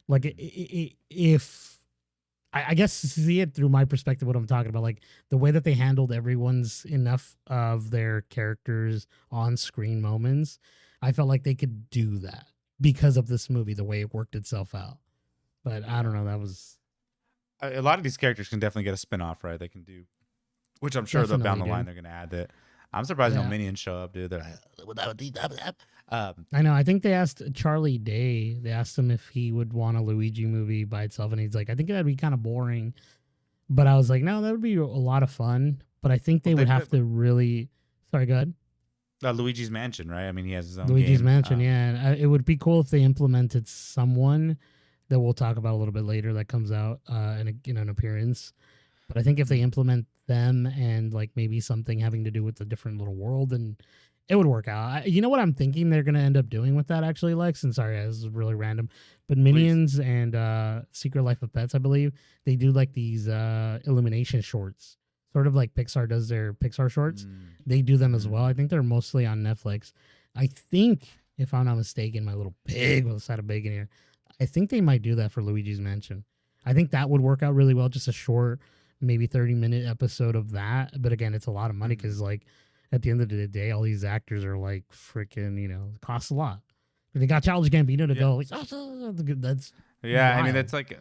like if I guess see it through my perspective, what I'm talking about, like the way that they handled everyone's enough of their characters on screen moments, I felt like they could do that because of this movie, the way it worked itself out. But I don't Yeah. know, that was A lot of these characters can definitely get a spin-off, right? They can do, which I'm sure down definitely, the line dude. they're gonna add that. I'm surprised no Yeah, minions show up, dude. They're like, I know. I think they asked Charlie Day. They asked him if he would want a Luigi movie by itself, and he's like, "I think that'd be kind of boring." But I was like, "No, that would be a lot of fun." But I think well, they would they've have to really. Sorry, go ahead. Luigi's Mansion, right? I mean, he has his own Luigi's game. Mansion, yeah. And it would be cool if they implemented someone that we'll talk about a little bit later that comes out in an appearance. But I think if they Mhm. implement them and like maybe something having to do with a different little world, then it would work out. You know what I'm thinking they're gonna end up doing with that actually, Lex? And sorry, this is really random, but Please. Minions and Secret Life of Pets, I believe they do like these illumination shorts, sort of like Pixar does their Pixar shorts. Mm. They do them as well. I Mm-hmm. think they're mostly on Netflix. I think, if I'm not mistaken, my little pig with a side of bacon here. I think they might do that for Luigi's Mansion. I think that would work out really well. Just a short, maybe 30-minute episode of that. But again, it's a lot of money Mm-hmm. because like at the end of the day, all these actors are like freaking, it costs a lot. They got Childish Gambino to Yeah. go. Like, that's Yeah. I mean, wild. it's like,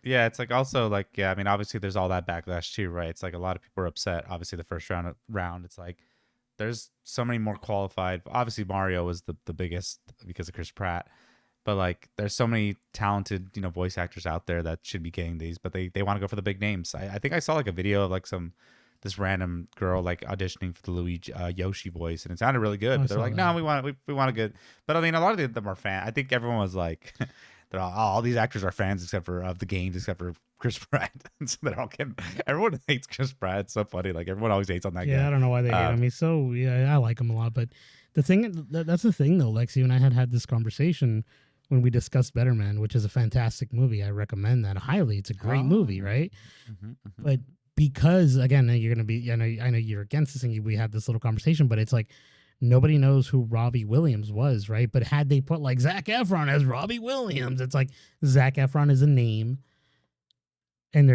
yeah, it's like also like, yeah. I mean, obviously, there's all that backlash too, right? It's like a lot of people are upset. Obviously, the first round, it's like there's so many more qualified. Obviously, Mario was the biggest because of Chris Pratt, but like there's so many talented voice actors out there that should be getting these, but they want to go for the big names. I think I saw like a video of like this random girl like auditioning for the Luigi Yoshi voice, and it sounded really good. I But they're saw like, no, that. we want a good. But I mean, a lot of them are fan. I think everyone was like, they're all these actors are fans except for of the games, except for Chris Pratt. So they're all getting. Everyone hates Chris Pratt. It's so funny. Like everyone always hates on that Yeah, guy. I don't know why they hate Um, him. He's so, yeah, I like him a lot. But that's the thing though, Lexi. And I had this conversation when we discussed Better Man, which is a fantastic movie. I recommend that highly. It's a great oh, movie, right? hmm. But because again, you're gonna be, I know you're against this, and we had this little conversation, but it's like nobody knows who Robbie Williams was, right? But had they put like Zach Efron as Robbie Williams, it's like Zach Efron is a name, and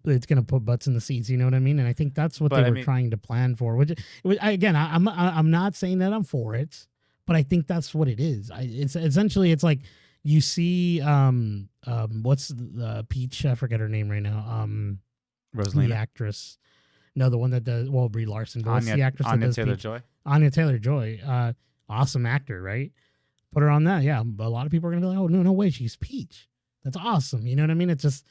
it's gonna put butts in the seats. You know what I mean? And I think that's what they But I were mean, trying to plan for. Again, I'm not saying that I'm for it, but I think that's what it is. It's essentially it's like you see what's the Peach? I forget her name right now. The Rosalina, actress. No, the one that does, well, Brie Larson, but what's Anya the actress that Anya does Taylor Peach? Joy. Anya Taylor Joy. Awesome actor, right? Put her on that. Yeah, but a lot of people are gonna be like, oh no, no way, she's Peach. That's awesome. You know what I mean? It's just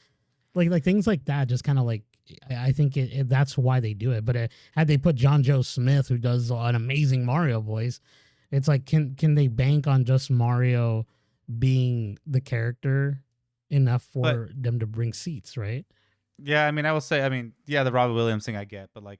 like things like that. Just kind of like I think that's why they do it. But had they put John Joe Smith, who does an amazing Mario voice, it's like can they bank on just Mario being the character enough But for them to bring seats, right? yeah, I mean, I will say, I mean, yeah, the Robbie Williams thing I get, but like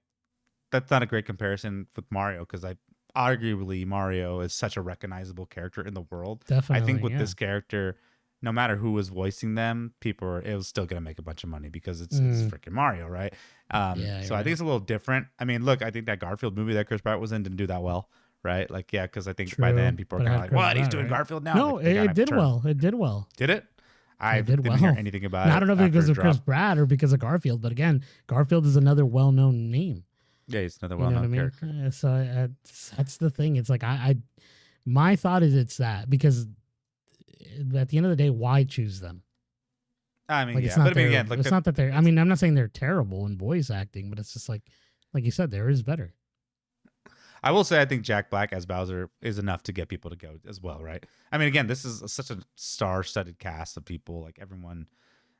that's not a great comparison with Mario because I arguably Mario is such a recognizable character in the world. I think Definitely, with yeah. this character, no matter who was voicing them, it was still gonna make a bunch of money because it's Mm, freaking Mario, right? yeah, So you're I think right. it's a little different. I mean, look, I think that Garfield movie that Chris Pratt was in didn't do that well, right? Like, yeah, because I think by then True, people are but it kind of had like, Chris what? He's Pratt, doing right? Garfield now. No, Like, they kind it of did turn. well. It did well. Did it? I It did didn't hear well. anything about Now, I it don't know if it's after because it of Chris dropped. Pratt or because of Garfield, but again, Garfield is another well-known name. Yeah, he's another You know what I well-known mean? character. So that's the thing. It's like my thought is it's that because at the end of the day, why choose them? I mean, Like it's yeah, but not I mean, their. again, like It's not that they're. I it's. mean, I'm not saying they're terrible in voice acting, but it's just like you said, there is better. I will say, I think Jack Black as Bowser is enough to get people to go as well, right? I mean, again, this is such a star-studded cast of people. Like everyone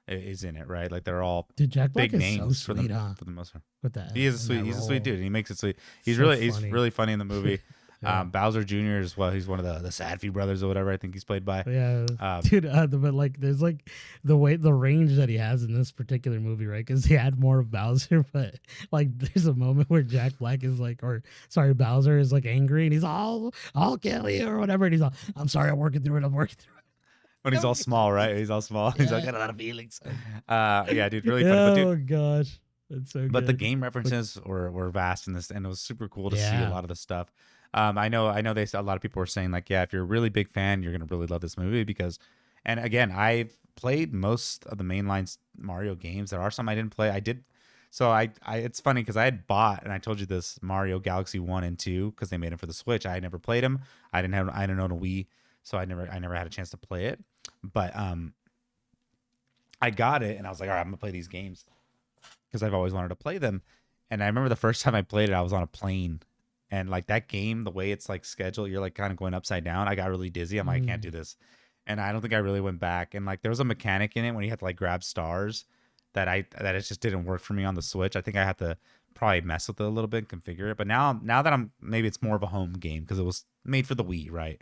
is in it, right? Like they're all Dude, Jack Black big is so names sweet, huh? for the most part. With that He is a in sweet. that He's a sweet role, dude. And he makes it sweet. so He's funny. really funny in the movie. Yeah. Bowser Jr. as well. He's one of the Sadfie brothers or whatever. I think he's played by. Yeah, Um, dude. But like, there's like the range that he has in this particular movie, right? Because he had more of Bowser, but like, there's a moment where Jack Black is like, or sorry, Bowser is like angry, and he's all, "I'll kill you" or whatever, and he's all, "I'm sorry, I'm working through it. I'm working through when he's all it." small, right? He's all small. He's like, Yeah. got a lot of feelings. Yeah, dude, really funny. But dude, Oh gosh, that's so but the good. game But references were vast in this, and it was super cool to see a yeah, lot of the stuff. I know a lot of people were saying like, yeah, if you're a really big fan, you're gonna really love this movie because, and again, I've played most of the mainline Mario games. There are some I didn't play. I did, so I it's funny because I had bought, and I told you this, Mario Galaxy 1 and 2 because they made them for the Switch. I had never played them. I didn't own a Wii, so I never had a chance to play it. But I got it, and I was like, all right, I'm gonna play these games because I've always wanted to play them. And I remember the first time I played it, I was on a plane. And like that game, the way it's like scheduled, you're like kind of going upside down. I got really dizzy. I'm like, I can't mm, do this. And I don't think I really went back. And like there was a mechanic in it when you had to like grab stars that it just didn't work for me on the Switch. I think I had to probably mess with it a little bit and configure it. But now that I'm maybe it's more of a home game because it was made for the Wii, right?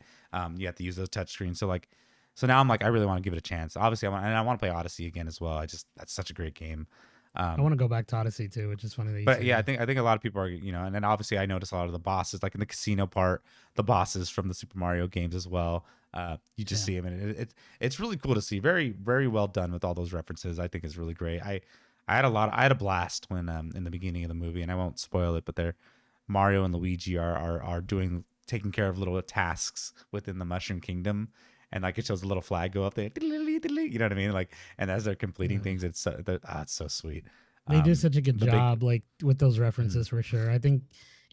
You have to use the touchscreen. So now I'm like, I really want to give it a chance. Obviously, I want to play Odyssey again as well. I just that's such a great game. I Um, want to go back to Odyssey too, which is funny that you but say yeah, that. I think a lot of people are, and then obviously I notice a lot of the bosses, like in the casino part, the bosses from the Super Mario games as well. You just Yeah. see them, and it's really cool to see. Very very well done with all those references. I think is really great. I had a blast when in the beginning of the movie, and I won't spoil it, but they're Mario and Luigi are doing taking care of little tasks within the Mushroom Kingdom. And like it shows a little flag go up there, you know what I mean? Like, and as they're completing Yeah. things, it's so sweet. They do such a good The big job, like with those Mhm. references for sure. I think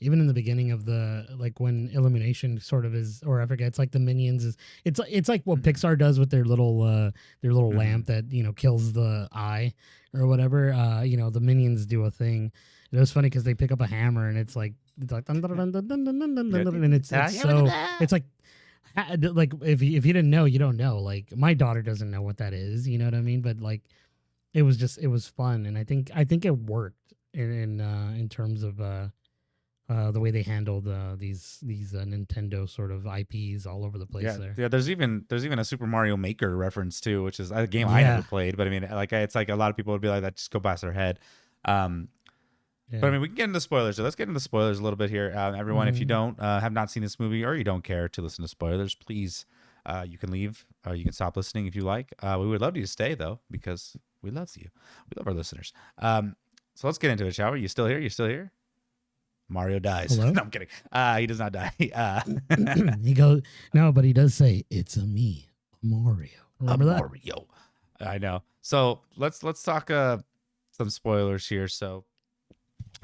even in the beginning of the like when Illumination sort of is, or I forget, it's like the minions is. It's like what Mhm. Pixar does with their little lamp Mhm. that kills the eye or whatever. The minions do a thing. It was funny because they pick up a hammer and it's like dun, dun, dun, dun, dun, dun, dun, dun, Yeah. dun, dun, and it's like if you didn't know, you don't know. Like my daughter doesn't know what that is. You know what I mean? But like it was fun, and I think it worked in terms of the way they handled these Nintendo sort of IPs all over the place Yeah, there. yeah. There's even a Super Mario Maker reference too, which is a game I never Yeah, played. But I mean, like it's like a lot of people would be like that, just go past their head. Um, but I yeah. mean, we can get into spoilers. So let's get into spoilers a little bit here, everyone. If you Hmm. don't have not seen this movie or you don't care to listen to spoilers, please you can leave. You can stop listening if you like. We would love you to stay though because we love you. We love our listeners. So let's get into it, shall we? You still here? You still here? Mario dies. Hello. No, I'm kidding. He does not die. He goes no, but he does say it's a me, Mario. A Remember that? Mario. I know. So let's talk some spoilers here. So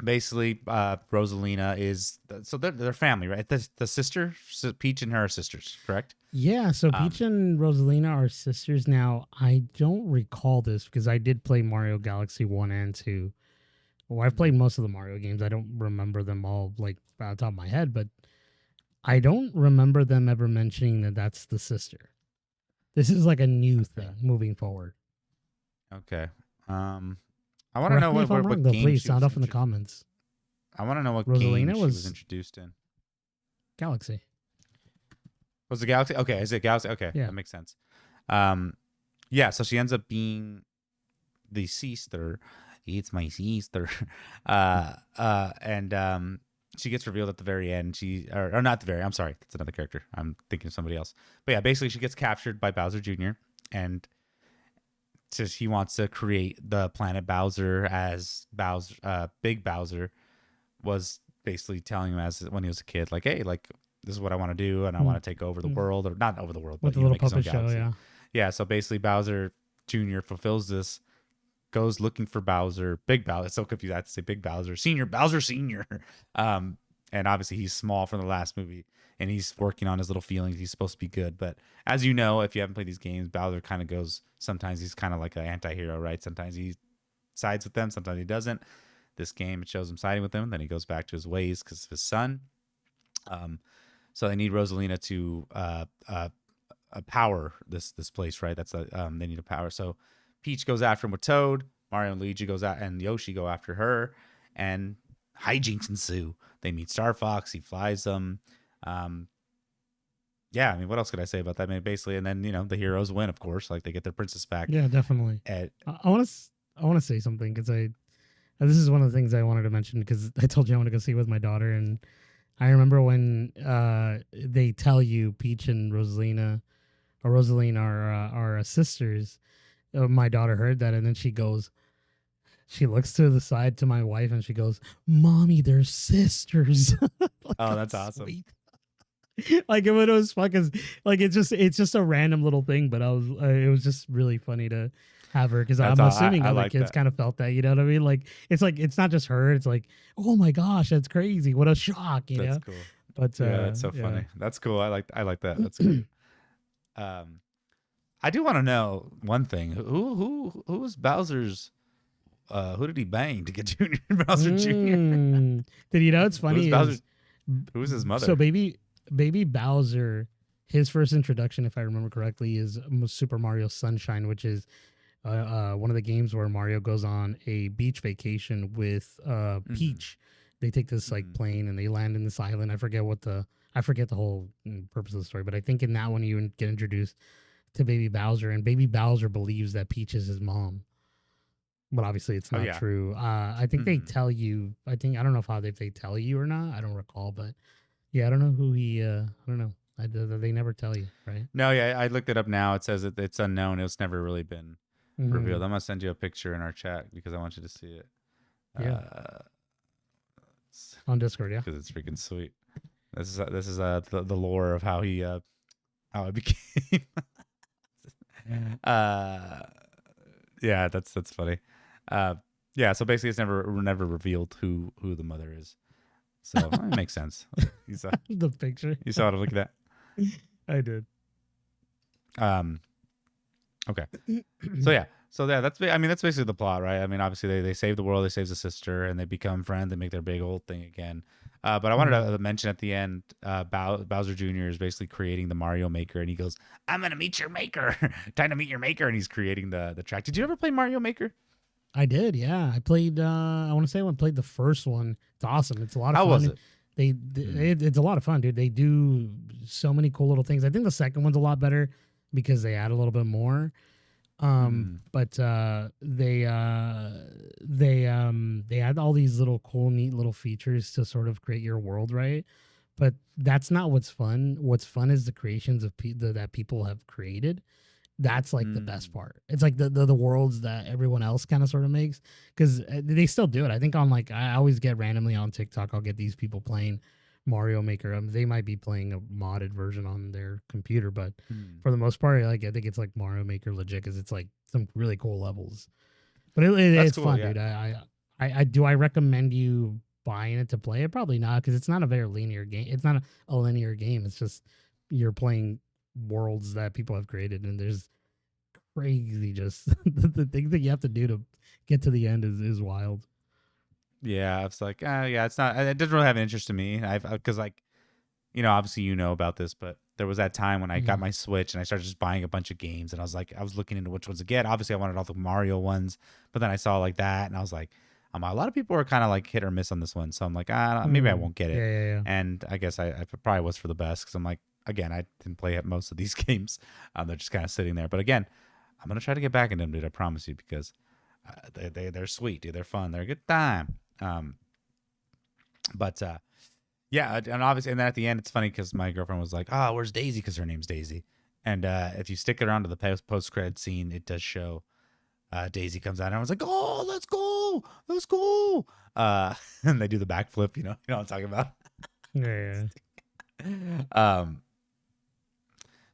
basically, Rosalina is so they're family, right? The sister, so Peach and her are sisters, correct? Yeah. So Peach Um, and Rosalina are sisters now. I don't recall this because I did play Mario Galaxy 1 and 2. Well, I've played most of the Mario games. I don't remember them all like out the top of my head, but I don't remember them ever mentioning that that's the sister. This is like a new okay, thing moving forward. okay. Um, I want to know Correct me if I'm wrong, what though. game Please she sound was off in the comments. I want to know what game Rosalina she was was introduced in. Galaxy. Was it Galaxy? Okay, is it Galaxy? Okay, Yeah. that makes sense. Um, yeah. So she ends up being the sister. It's my sister. And she gets revealed at the very end. Or not the very. I'm sorry, that's another character. I'm thinking of somebody else. But yeah, basically she gets captured by Bowser Jr. and says he wants to create the planet Bowser as Big Bowser was basically telling him as when he was a kid, like, hey, like this is what I want to do, and I Mm. want to take over the Mm. world, or not over the world, With but the little make his own puppet show, galaxy. yeah. Yeah, so basically Bowser Jr. fulfills this, goes looking for Bowser, Big Bowser. It's so confused. I have to say Big Bowser Senior, Bowser Senior. Um, and obviously he's small from the last movie, and he's working on his little feelings. He's supposed to be good, but as you know, if you haven't played these games, Bowser kind of goes. Sometimes he's kind of like an anti-hero, right? Sometimes he sides with them, sometimes he doesn't. This game it shows him siding with them, then he goes back to his ways because of his son. Um, so they need Rosalina to power this place, right? That's they need a power. So Peach goes after him with Toad. Mario and Luigi goes out, and Yoshi go after her, and hijinks ensue. They meet Star Fox. He flies them. Um, yeah, I mean, what else could I say about that? I mean, basically, and then the heroes win, of course. Like they get their princess back. Yeah, definitely. At I want to I want to say something because this is one of the things I wanted to mention because I told you I want to go see it with my daughter, and I remember when they tell you Peach and Rosalina or Rosaline are sisters. My daughter heard that, and then she looks to the side to my wife, and she goes, "Mommy, they're sisters." Like, oh, oh, that's awesome. sweet. Like it was fun because like it's just a random little thing, but it was just really funny to have her because That's I'm all. assuming I other like kids that. kind of felt that, you know what I mean? Like it's not just her, it's like, oh my gosh, that's crazy, what a shock, you That's know. cool. But Yeah, that's so yeah. funny. That's cool. I like that. That's good. Um, I do want to know one thing. Who was Bowser's? Who did he bang to get Junior Bowser Jr.? Did you know it's Who was funny Bowser? is Who was his so mother? baby Bowser, his first introduction, if I remember correctly, is Super Mario Sunshine, which is one of the games where Mario goes on a beach vacation with Mm-hmm. Peach. They take this like Mm-hmm. plane and they land in this island. I forget the whole purpose of the story, but I think in that one you get introduced to Baby Bowser, and Baby Bowser believes that Peach is his mom, but obviously it's Oh not yeah. true. I think they Mm-hmm. tell you. I don't know if they tell you or not. I don't recall, but yeah, I don't know who he. I don't know. They never tell you, right? No, yeah, I looked it up now. It says it's unknown. It's never really been Mm-hmm. revealed. I'm gonna send you a picture in our chat because I want you to see it. Yeah, Uh, on Discord. Yeah. because it's freaking sweet. This is the lore of how it became. uh, yeah, that's funny. Uh, yeah, so basically, it's never revealed who the mother is. So it makes sense. You saw The picture. you saw what I'm looking at. I did. Um, okay, so yeah, I mean that's basically the plot, right? I mean, obviously they save the world, they save the sister, and they become friends. They make their big old thing again. But I wanted Mm. to mention at the end, Bowser Jr. is basically creating the Mario Maker, and he goes, "I'm gonna meet your maker, time to meet your maker," and he's creating the track. Did you ever play Mario Maker? I did. Yeah, I played. I want to say I played the first one. It's awesome. It's a lot of How was fun. it? Mm. It's a lot of fun, dude. They do so many cool little things. I think the second one's a lot better because they add a little bit more. Mm. But they add all these little cool, neat little features to sort of create your world, right? But that's not what's fun. What's fun is the creations of that people have created. That's like the best Mm. part. It's like the worlds that everyone else kind of sort of makes because they still do it. I think on like I always get randomly on TikTok. I'll get these people playing Mario Maker. They might be playing a modded version on their computer, but Mm. for the most part, like I think it's like Mario Maker legit because it's like some really cool levels. But That's it's cool. fun, Yeah. dude. I do I recommend you buying it to play it? Probably not because it's not a very linear game. It's not a linear game. It's just you're playing worlds that people have created, and there's crazy just the things that you have to do to get to the end is wild. Yeah. I was like, yeah, it's not. It doesn't really have an interest to me. I've because like obviously about this, but there was that time when I got Mm. my Switch and I started just buying a bunch of games, and I was like, I was looking into which ones to get. Obviously, I wanted all the Mario ones, but then I saw like that, and I was like, a lot of people are kind of like hit or miss on this one, so I'm like, maybe I Mm. won't get Yeah, it. yeah, yeah. And I guess I probably was for the best because I'm like, again, I didn't play at most of these games. They're just kind of sitting there. But again, I'm gonna try to get back into them, dude. I promise you, because they're sweet, dude. They're fun. They're a good time. But yeah, and obviously, and then at the end, it's funny because my girlfriend was like, "Oh, where's Daisy?" Because her name's Daisy. And if you stick around to the post credit scene, it does show Daisy comes out, and I was like, "Oh, let's go, let's go!" And they do the backflip. You know what I'm talking about. Yeah, yeah. um.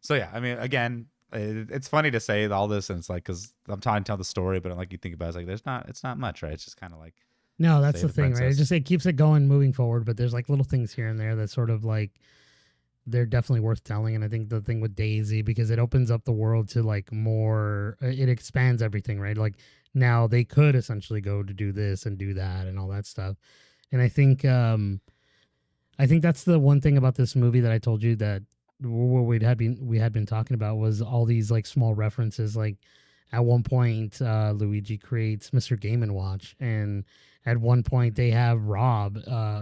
So yeah, I mean, again, it's funny to say all this, and it's like because I'm trying to tell the story, but like you think about it, it's like it's not much, right? It's just kind of like No, that's save the the thing, right? It princess. just it keeps it going, moving forward. But there's like little things here and there that sort of like they're definitely worth telling. And I think the thing with Daisy, because it opens up the world to like more, it expands everything, right? Like now they could essentially go to do this and do that and all that stuff. And I think that's the one thing about this movie that I told you that what we had been talking about was all these like small references. Like at one point, Luigi creates Mr. Game and Watch, and at one point they have Rob.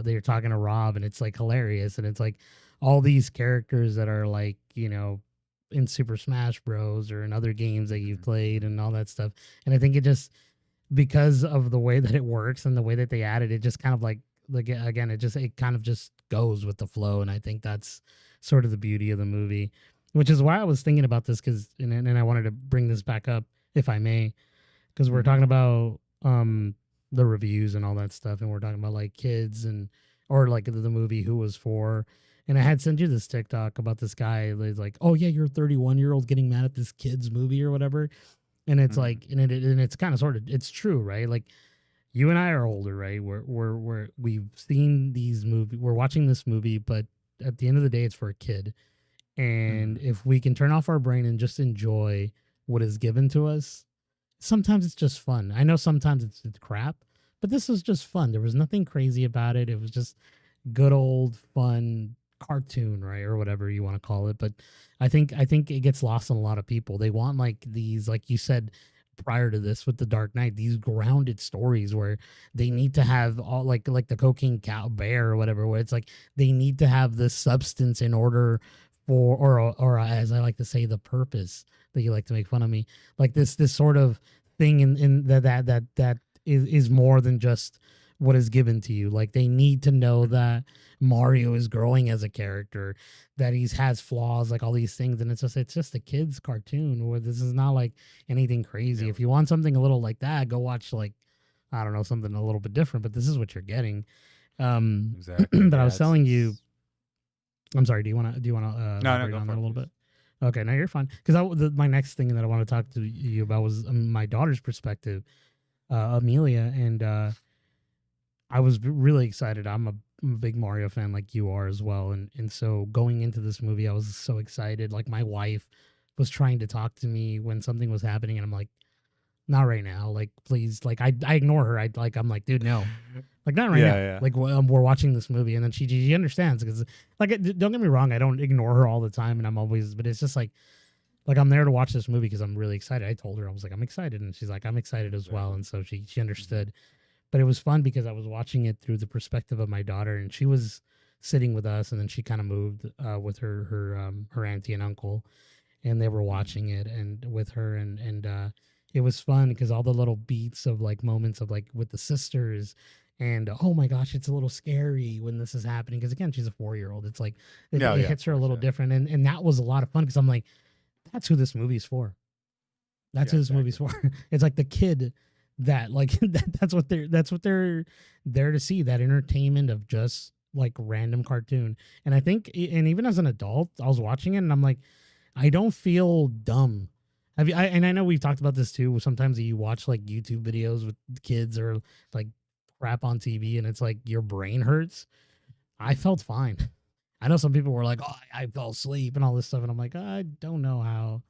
They're talking to Rob, and it's like hilarious, and it's like all these characters that are like in Super Smash Bros. Or in other games that you've Mm-hmm. played and all that stuff. And I think it just because of the way that it works and the way that they added it just kind of like again it kind of just goes with the flow, and I think that's sort of the beauty of the movie, which is why I was thinking about this because and I wanted to bring this back up if I may, because we're Mm-hmm. talking about the reviews and all that stuff, and we're talking about like kids and or like the movie who was for. And I had sent you this TikTok about this guy that's like, oh yeah, you're a 31-year-old getting mad at this kid's movie or whatever. And it's Mm-hmm. like and it's kind of sort of it's true, right? Like you and I are older, right? We've seen these movies, we're watching this movie, but at the end of the day it's for a kid. And Mm-hmm. if we can turn off our brain and just enjoy what is given to us, sometimes it's just fun. I know sometimes it's crap, but this was just fun. There was nothing crazy about it. It was just good old fun cartoon, right, or whatever you want to call it. But I think it gets lost on a lot of people. They want like these, like you said prior to this with the Dark Knight, these grounded stories where they need to have all like the cocaine cow bear or whatever, where it's like they need to have the substance in order for or as I like to say, the purpose that you like to make fun of me, like this sort of thing in that is more than just what is given to you. Like they need to know Mm-hmm. that Mario is growing as a character, that he's has flaws, like all these things, and it's just a kids cartoon where this is not like anything crazy. Yeah. If you want something a little like that, go watch like I don't know, something a little bit different. But this is what you're getting. Exactly. But I Yeah. was telling you, It's. I'm sorry. Do you want to No, no, elaborate go on that for a it, little please. bit? Okay, no, you're fine. Because my next thing that I want to talk to you about was my daughter's perspective, Amelia, and I was really excited. I'm a big Mario fan, like you are as well, and so going into this movie, I was so excited. Like my wife was trying to talk to me when something was happening, and I'm like, not right now. Like, please. Like, I ignore her. I'm like, dude, no. Like, not right Yeah, now. yeah, Like, we're watching this movie, and then she understands because, like, don't get me wrong, I don't ignore her all the time, and I'm always, but it's just like I'm there to watch this movie because I'm really excited. I told her I was like, I'm excited, and she's like, I'm excited as well, exactly. and so she Mm-hmm. understood. But it was fun because I was watching it through the perspective of my daughter, and she was sitting with us, and then she kind of moved with her auntie and uncle, and they were Mm-hmm. watching it and with her, and it was fun because all the little beats of like moments of like with the sisters, and oh my gosh, it's a little scary when this is happening because again she's a 4-year-old. It's like Yeah, it yeah, of hits her a course, little yeah. different, and that was a lot of fun because I'm like, that's who this movie's for. That's Yeah, who this movie's exactly. for. It's like the kid that like that's what they're there to see, that entertainment of just like random cartoon. And I think and even as an adult I was watching it and I'm like, I don't feel dumb. And I know we've talked about this too. Sometimes you watch like YouTube videos with kids or like crap on TV, and it's like your brain hurts. I Mm-hmm. felt fine. I know some people were like, "Oh, I fell asleep" and all this stuff, and I'm like, I don't know how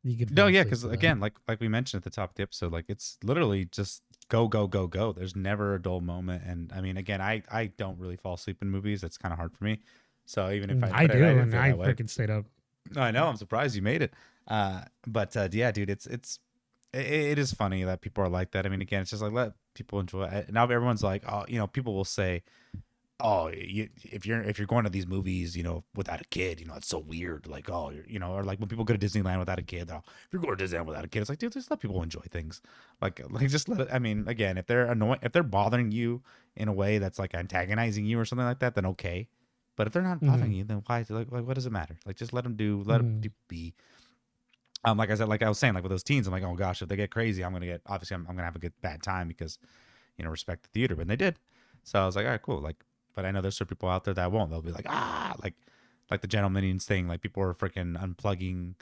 you could No, fall yeah, asleep because to that. again, like we mentioned at the top of the episode, like it's literally just go, go, go, go. There's never a dull moment, and I mean, again, I don't really fall asleep in movies. That's kind of hard for me. So even if I but I do, didn't and feel I that way. freaking stayed up. No, I know. I'm surprised you made it. But yeah, dude, it is funny that people are like that. I mean, again, it's just like let people enjoy it. Now everyone's like, oh, people will say, oh, if you're going to these movies, without a kid, it's so weird. Like, oh, or like when people go to Disneyland without a kid, oh, if you're going to Disneyland without a kid, it's like, dude, just let people enjoy things. Like just let it. I mean, again, if they're annoying, if they're bothering you in a way that's like antagonizing you or something like that, then okay. But if they're not Mm-hmm. bothering you, then why? Like what does it matter? Like, just let them Mm-hmm. be. Like I said, like I was saying, like with those teens, I'm like, oh gosh, if they get crazy, obviously I'm gonna have a good bad time because respect the theater, but they did. So I was like, all right, cool. Like, but I know there's certain people out there that won't. They'll be like, ah, like. like the General Minions thing. Like people were freaking unplugging.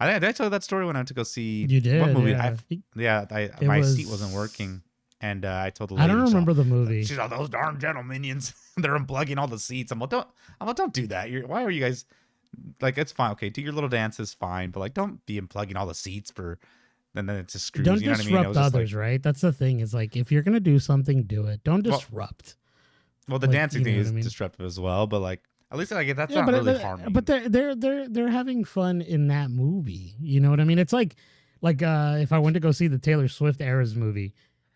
Did I tell you that story when I went to go see You what did, movie? yeah. Yeah, It my seat wasn't was. working, and I told the I don't lady, remember the movie. she's all those darn General Minions. They're unplugging all the seats. I'm like, don't do that. Why are you guys like? It's fine. Okay, do your little dances, fine, but like, don't be unplugging all the seats for. And then it just screws. Don't You know what I mean? It disrupt was just like, others, right? That's the thing. Is like if you're gonna do something, do it. Don't well, disrupt. the Like dancing you thing know what I is mean? disruptive as well, but like at least like that's Yeah, not but really but harming. they're having fun in that movie. You know what I mean? It's like if I went to go see the Taylor Swift Eras movie,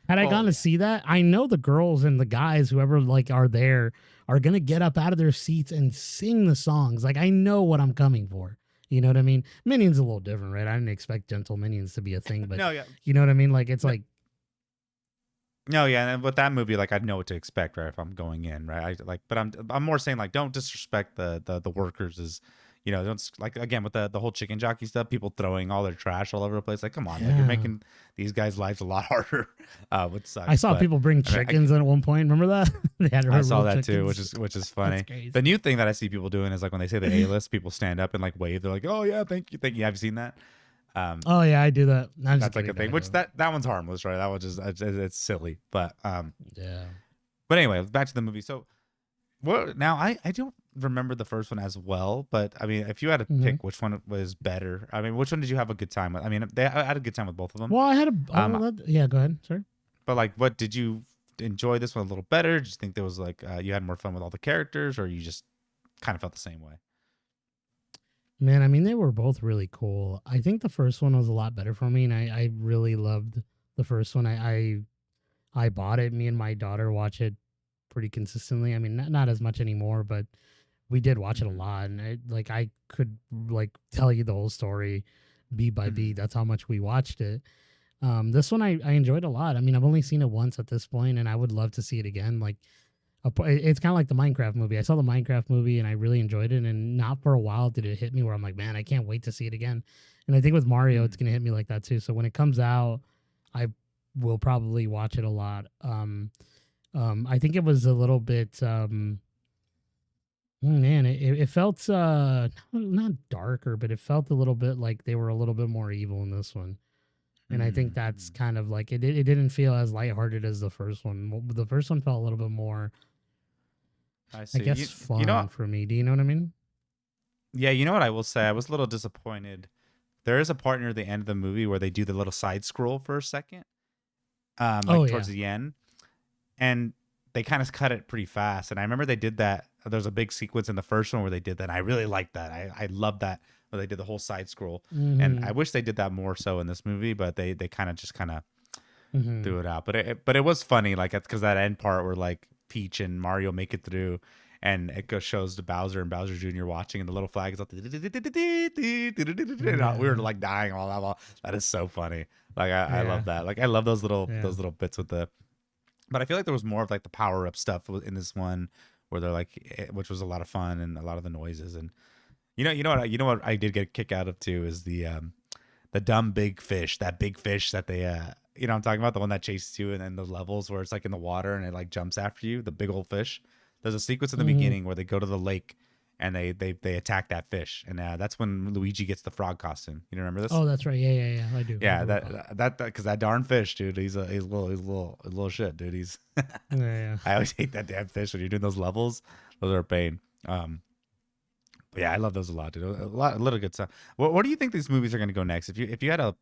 had I Oh gone to yeah. see that, I know the girls and the guys, whoever like are there, are gonna get up out of their seats and sing the songs. Like I know what I'm coming for. You know what I mean? Minions a little different, right? I didn't expect gentle minions to be a thing, but No, yeah. you know what I mean? Like it's No, like no, yeah, and with that movie, like I'd know what to expect, right? If I'm going in, right? I like, but I'm more saying like, don't disrespect the workers. Is don't like again with the whole chicken jockey stuff, people throwing all their trash all over the place. Like, come on, like you're yeah. making these guys' lives a lot harder, which I sucks. saw But people bring I mean, chickens in at one point. Remember that? They had I her saw real that too, which chickens. is That's funny. The crazy. new thing that I see people doing is like when they say the A list, people stand up and like wave. They're like, oh yeah, thank you, thank you. Have you seen that? Um, Oh yeah, I do that. I'm just that's like a kidding. thing. I Which don't. that one's harmless, right? That one just it's silly, Yeah. but anyway, back to the movie. So what now? I don't remember the first one as well, but I mean, if you had to Hmm. pick which one was better, I mean, which one did you have a good time with? I mean, I had a good time with both of them. Well, I had a. Um, Yeah, go ahead. Sorry. but like, what did you enjoy this one a little better? Did you think there was like you had more fun with all the characters, or you just kind of felt the same way? Man, I mean, they were both really cool. I think the first one was a lot better for me, and I really loved the first one. I bought it. Me and my daughter watch it pretty consistently. I mean, not as much anymore, but we did watch it a Mm-hmm. lot, and I could like tell you the whole story beat by Mm-hmm. beat. That's how much we watched it. This one I enjoyed a lot. I mean, I've only seen it once at this point, and I would love to see it again. Like it's kind of like the Minecraft movie. I saw the Minecraft movie and I really enjoyed it, and not for a while did it hit me where I'm like, man, I can't wait to see it again. And I think with Mario, it's gonna hit me like that too. So when it comes out, I will probably watch it a lot. I think it was a little bit. Man, it felt not darker, but it felt a little bit like they were a little bit more evil in this one. And I think that's Mm-hmm. kind of like it didn't feel as lighthearted as the first one. The first one felt a little bit more, I I see. guess, You know, fun for me. Do you know what I mean? yeah, you know what I will say? I was a little disappointed. There is a part near the end of the movie where they do the little side scroll for a second, Oh like towards yeah. the end, and they kind of cut it pretty fast. And I remember they did that. There's a big sequence in the first one where they did that. And I really liked that. I love that where they did the whole side scroll. And Mm-hmm. I wish they did that more so in this movie, but they kind of Mm-hmm. threw it out. But it was funny, like because that end part where like Peach and Mario make it through. And it shows the Bowser and Bowser Jr. watching, and the little flag is up. And we were Yeah. like dying all that while. That is so funny. Like I Yeah. love that. Like I love Yeah. those little bits with the, but I feel like there was more of like the power up stuff in this one where they're like, which was a lot of fun and a lot of the noises and you know what I did get a kick out of too is the dumb big fish, that big fish that they I'm talking about, the one that chases you and then the levels where it's like in the water and it like jumps after you, the big old fish. There's a sequence in the Mm-hmm. beginning where they go to the lake and they attack that fish and that's when Luigi gets the frog costume. You remember this? Oh, that's right. Yeah, yeah, yeah. I Yeah, do recall. that because that darn fish, dude, he's a little shit, dude. He's Yeah, yeah. I always hate that damn fish when you're doing those levels. Those are a pain. But yeah, I love those a lot, dude. A little good stuff. What do you think these movies are going to go next? If you had to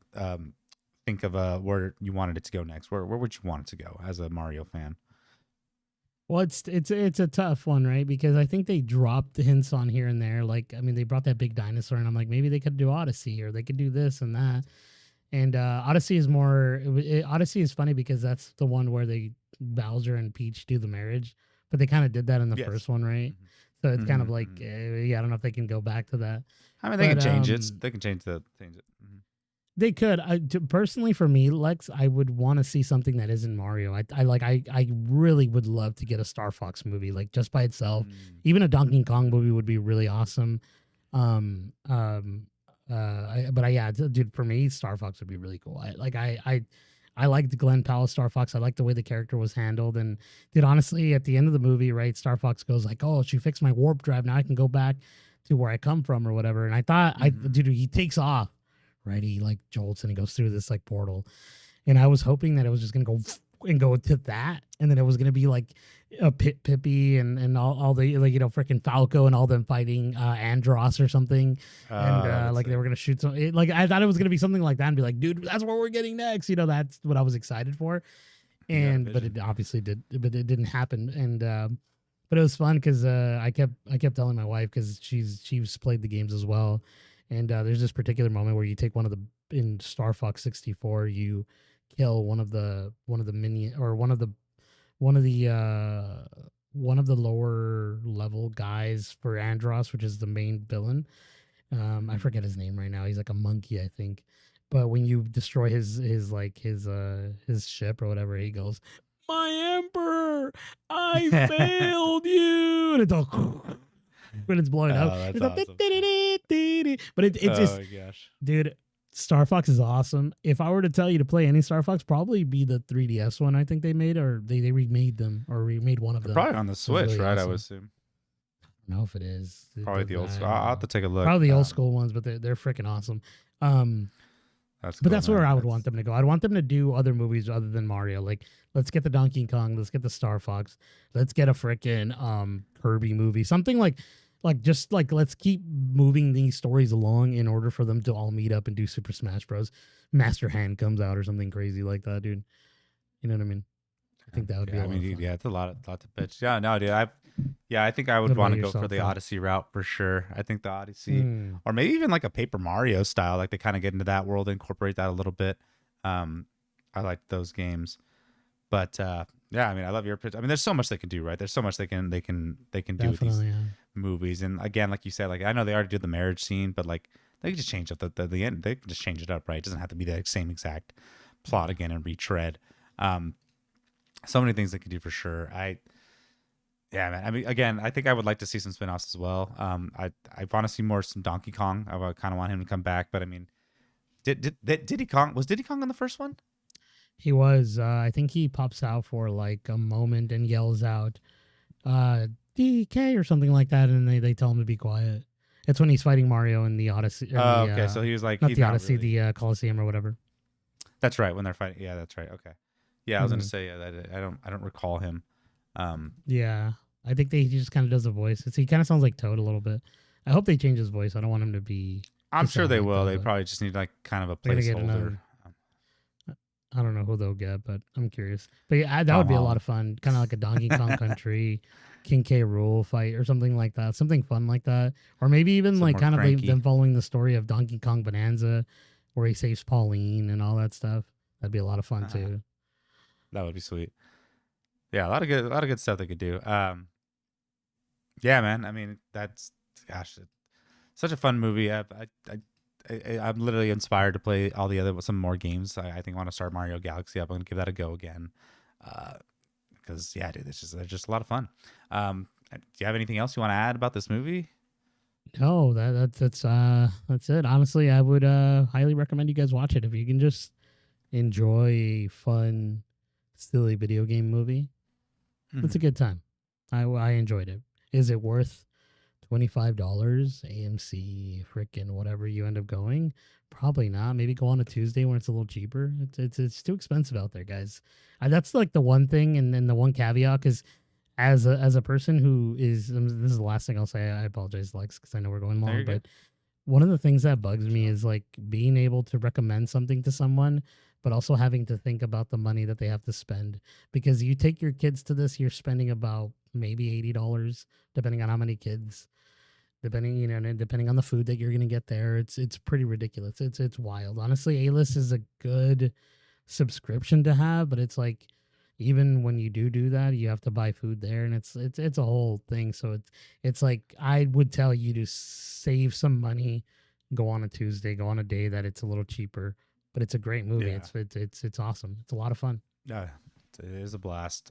think of where you wanted it to go next, where would you want it to go as a Mario fan? Well, it's a tough one, right? Because I think they dropped hints on here and there. Like, I mean, they brought that big dinosaur, and I'm like, maybe they could do Odyssey, or they could do this and that. And Odyssey is more. Odyssey is funny because that's the one where they Bowser and Peach do the marriage, but they kind of did that in the Yes. first one, right? So it's kind Mm-hmm, of like, mm-hmm. yeah, I don't know if they can go back to that, I mean, they can but change it. They can change it. Mm-hmm. they could. Personally, for me, Lex, I would want to see something that isn't Mario. I really would love to get a Star Fox movie, like just by itself. Mm. Even a Donkey Kong movie would be really awesome. Um, um, yeah, dude, for me, Star Fox would be really cool. I liked Glenn Powell's Star Fox. I liked the way the character was handled, and dude, honestly, at the end of the movie, right, Star Fox goes like, "Oh, she fixed my warp drive. Now I can go back to where I come from or whatever. And I thought, Hmm. dude, he takes off, right? He like jolts and he goes through this like portal, and I was hoping that it was just gonna go and go to that, and then it was gonna be like a Pippi and all the like freaking Falco and all them fighting Andros or something, and Oh, that's like they sick. were gonna shoot some like I thought it was gonna be something like that and be like, dude, that's what we're getting next. That's what I was excited for, You got a and but vision. it obviously but it didn't happen, and but it was fun because I kept telling my wife because she's played the games as well, and there's this particular moment where you take one of the in Star Fox 64 you kill one of the minion or one of the one of the lower level guys for Andros, which is the main villain. I Hmm. forget his name right now. He's like a monkey, I think. But when you destroy his ship or whatever, he goes, "My emperor, I failed you," and it's all when it's blowing up. Oh, that's It's all, awesome. but it's Oh just, my gosh. dude. Star Fox is awesome. If I were to tell you to play any Star Fox, probably be the 3DS one. I think they made, or they remade them, or remade one of They're them. probably on the It was Switch, really right? I would awesome. assume. I don't know if it is. Probably the old school. I don't I'll have know. to take a look. Probably the old school ones, but they're freaking awesome. Um, That's but cool, that's where man. I would want That's them to go. I'd want them to do other movies other than Mario. Like, let's get the Donkey Kong, let's get the Star Fox, let's get a freaking Kirby movie, something like just like let's keep moving these stories along in order for them to all meet up and do Super Smash Bros. Master Hand comes out or something crazy like that, dude. You know what I mean? I think that would be yeah. a I lot mean, of fun. yeah, it's a lot to pitch. Yeah, no, dude. Yeah, I think I would What about want to go for yourself, the though? Odyssey route for sure. I think the Odyssey, Hmm. or maybe even like a Paper Mario style, like they kind of get into that world, incorporate that a little bit. Um, I like those games, but yeah, I mean, I love your pitch. I mean, there's so much they can do, right? There's so much they can do with these Definitely, yeah. movies, and again, like you said, like I know they already did the marriage scene, but like they can just change up the end. They can just change it up, right? It doesn't have to be the same exact plot again and retread. Um, so many things they can do for sure. Yeah, man. I mean, again, I think I would like to see some spin-offs as well. I want to see more some Donkey Kong. I kind of want him to come back, but I mean, Diddy Kong was Diddy Kong in the first one? He was. I think he pops out for like a moment and yells out, DK or something like that, and they tell him to be quiet. It's when he's fighting Mario in the Odyssey and Oh, the okay. So he was like, not he's the not Odyssey, really. the Coliseum or whatever. That's right. When they're fighting. Yeah, that's right. Okay. Yeah, I was gonna Hmm. say that I don't recall him. Um, Yeah, I think he just kind of does a voice. He kind of sounds like Toad a little bit. I hope they change his voice. I don't want him to be I'm to sure sound they like will. that, They but probably just need like kind of a they're gonna get placeholder. another. I don't know who they'll get, but I'm curious. But yeah, that would Tom be a lot Holland. of fun. Kind of like a Donkey Kong Country, King K. Rule fight or something like that. Something fun like that, or maybe even Some like more kind of them cranky. following the story of Donkey Kong Bonanza, where he saves Pauline and all that stuff. That'd be a lot of fun too. That would be sweet. Yeah, a lot of good stuff they could do. Yeah, man. I mean, that's gosh, such a fun movie. I'm literally inspired to play all the other some more games. I think I want to start Mario Galaxy up. I'm gonna give that a go again. Because yeah, dude, they're just a lot of fun. Do you have anything else you want to add about this movie? No, that's it. Honestly, I would highly recommend you guys watch it if you can just enjoy a fun, silly video game movie. It's a Hmm. good time. I enjoyed it. Is it worth $25 AMC frickin' whatever you end up going? Probably not. Maybe go on a Tuesday when it's a little cheaper. It's too expensive out there, guys. That's like the one thing, and then the one caveat because as a person who is this is the last thing I'll say. I apologize, Lex, because I know we're going No, long, you're good. but one of the things that bugs me Chilling. is like being able to recommend something to someone but also having to think about the money that they have to spend because you take your kids to this, you're spending about maybe $80 depending on how many kids, depending depending on the food that you're going to get there. It's pretty ridiculous. It's wild. Honestly, A-List is a good subscription to have, but it's like even when you do that, you have to buy food there, and it's a whole thing. So it's like I would tell you to save some money, go on a Tuesday, go on a day that it's a little cheaper, but it's a great movie. Yeah. It's awesome. It's a lot of fun. No, it is a blast.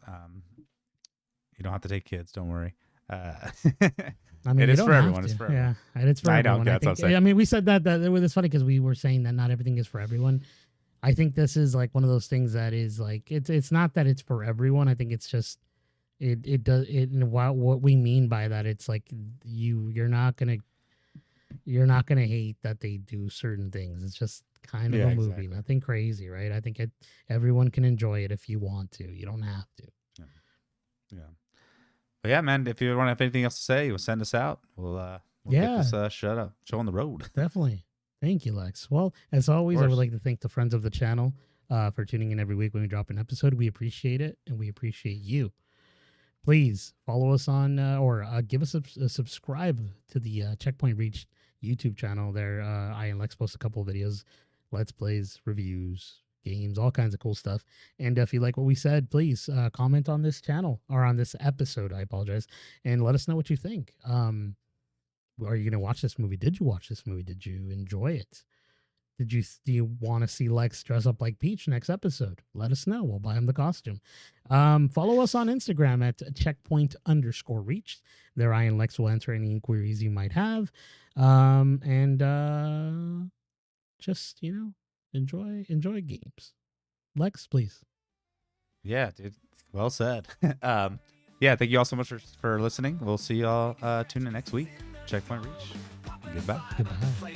You don't have to take kids. Don't worry. Uh, I mean, it you is don't for have everyone. It's to, for everyone. yeah, and it's for I know. everyone. I That's what I'm think. saying. I mean, we said that it's funny because we were saying that not everything is for everyone. I think this is like one of those things that is like it's not that it's for everyone. I think it's just it does it and what we mean by that it's like you're not gonna you're not gonna hate that they do certain things. It's just kind of Yeah, a movie, exactly. nothing crazy, right? I think everyone can enjoy it if you want to. You don't have to. Yeah. Yeah. But yeah, man, if you want to have anything else to say, you'll send us out. We'll get this Yeah, show on the road. definitely. Thank you, Lex. Well, as always, I would Course. like to thank the friends of the channel for tuning in every week when we drop an episode. We appreciate it, and we appreciate you. Please follow us on or give us a subscribe to the Checkpoint Reach YouTube channel. There, I and Lex post a couple of videos, let's plays, reviews, games, all kinds of cool stuff. And if you like what we said, please comment on this channel or on this episode. I apologize, and let us know what you think. Are you going to watch this movie? Did you watch this movie? Did you enjoy it? Do you want to see Lex dress up like Peach next episode? Let us know. We'll buy him the costume. Follow us on Instagram at checkpoint_reach. There, I and Lex will answer any inquiries you might have. And just enjoy games. Lex, please. Yeah, dude. Well said. Yeah, thank you all so much for listening. We'll see y'all tune in next week. Checkpoint Reach. Goodbye. Goodbye.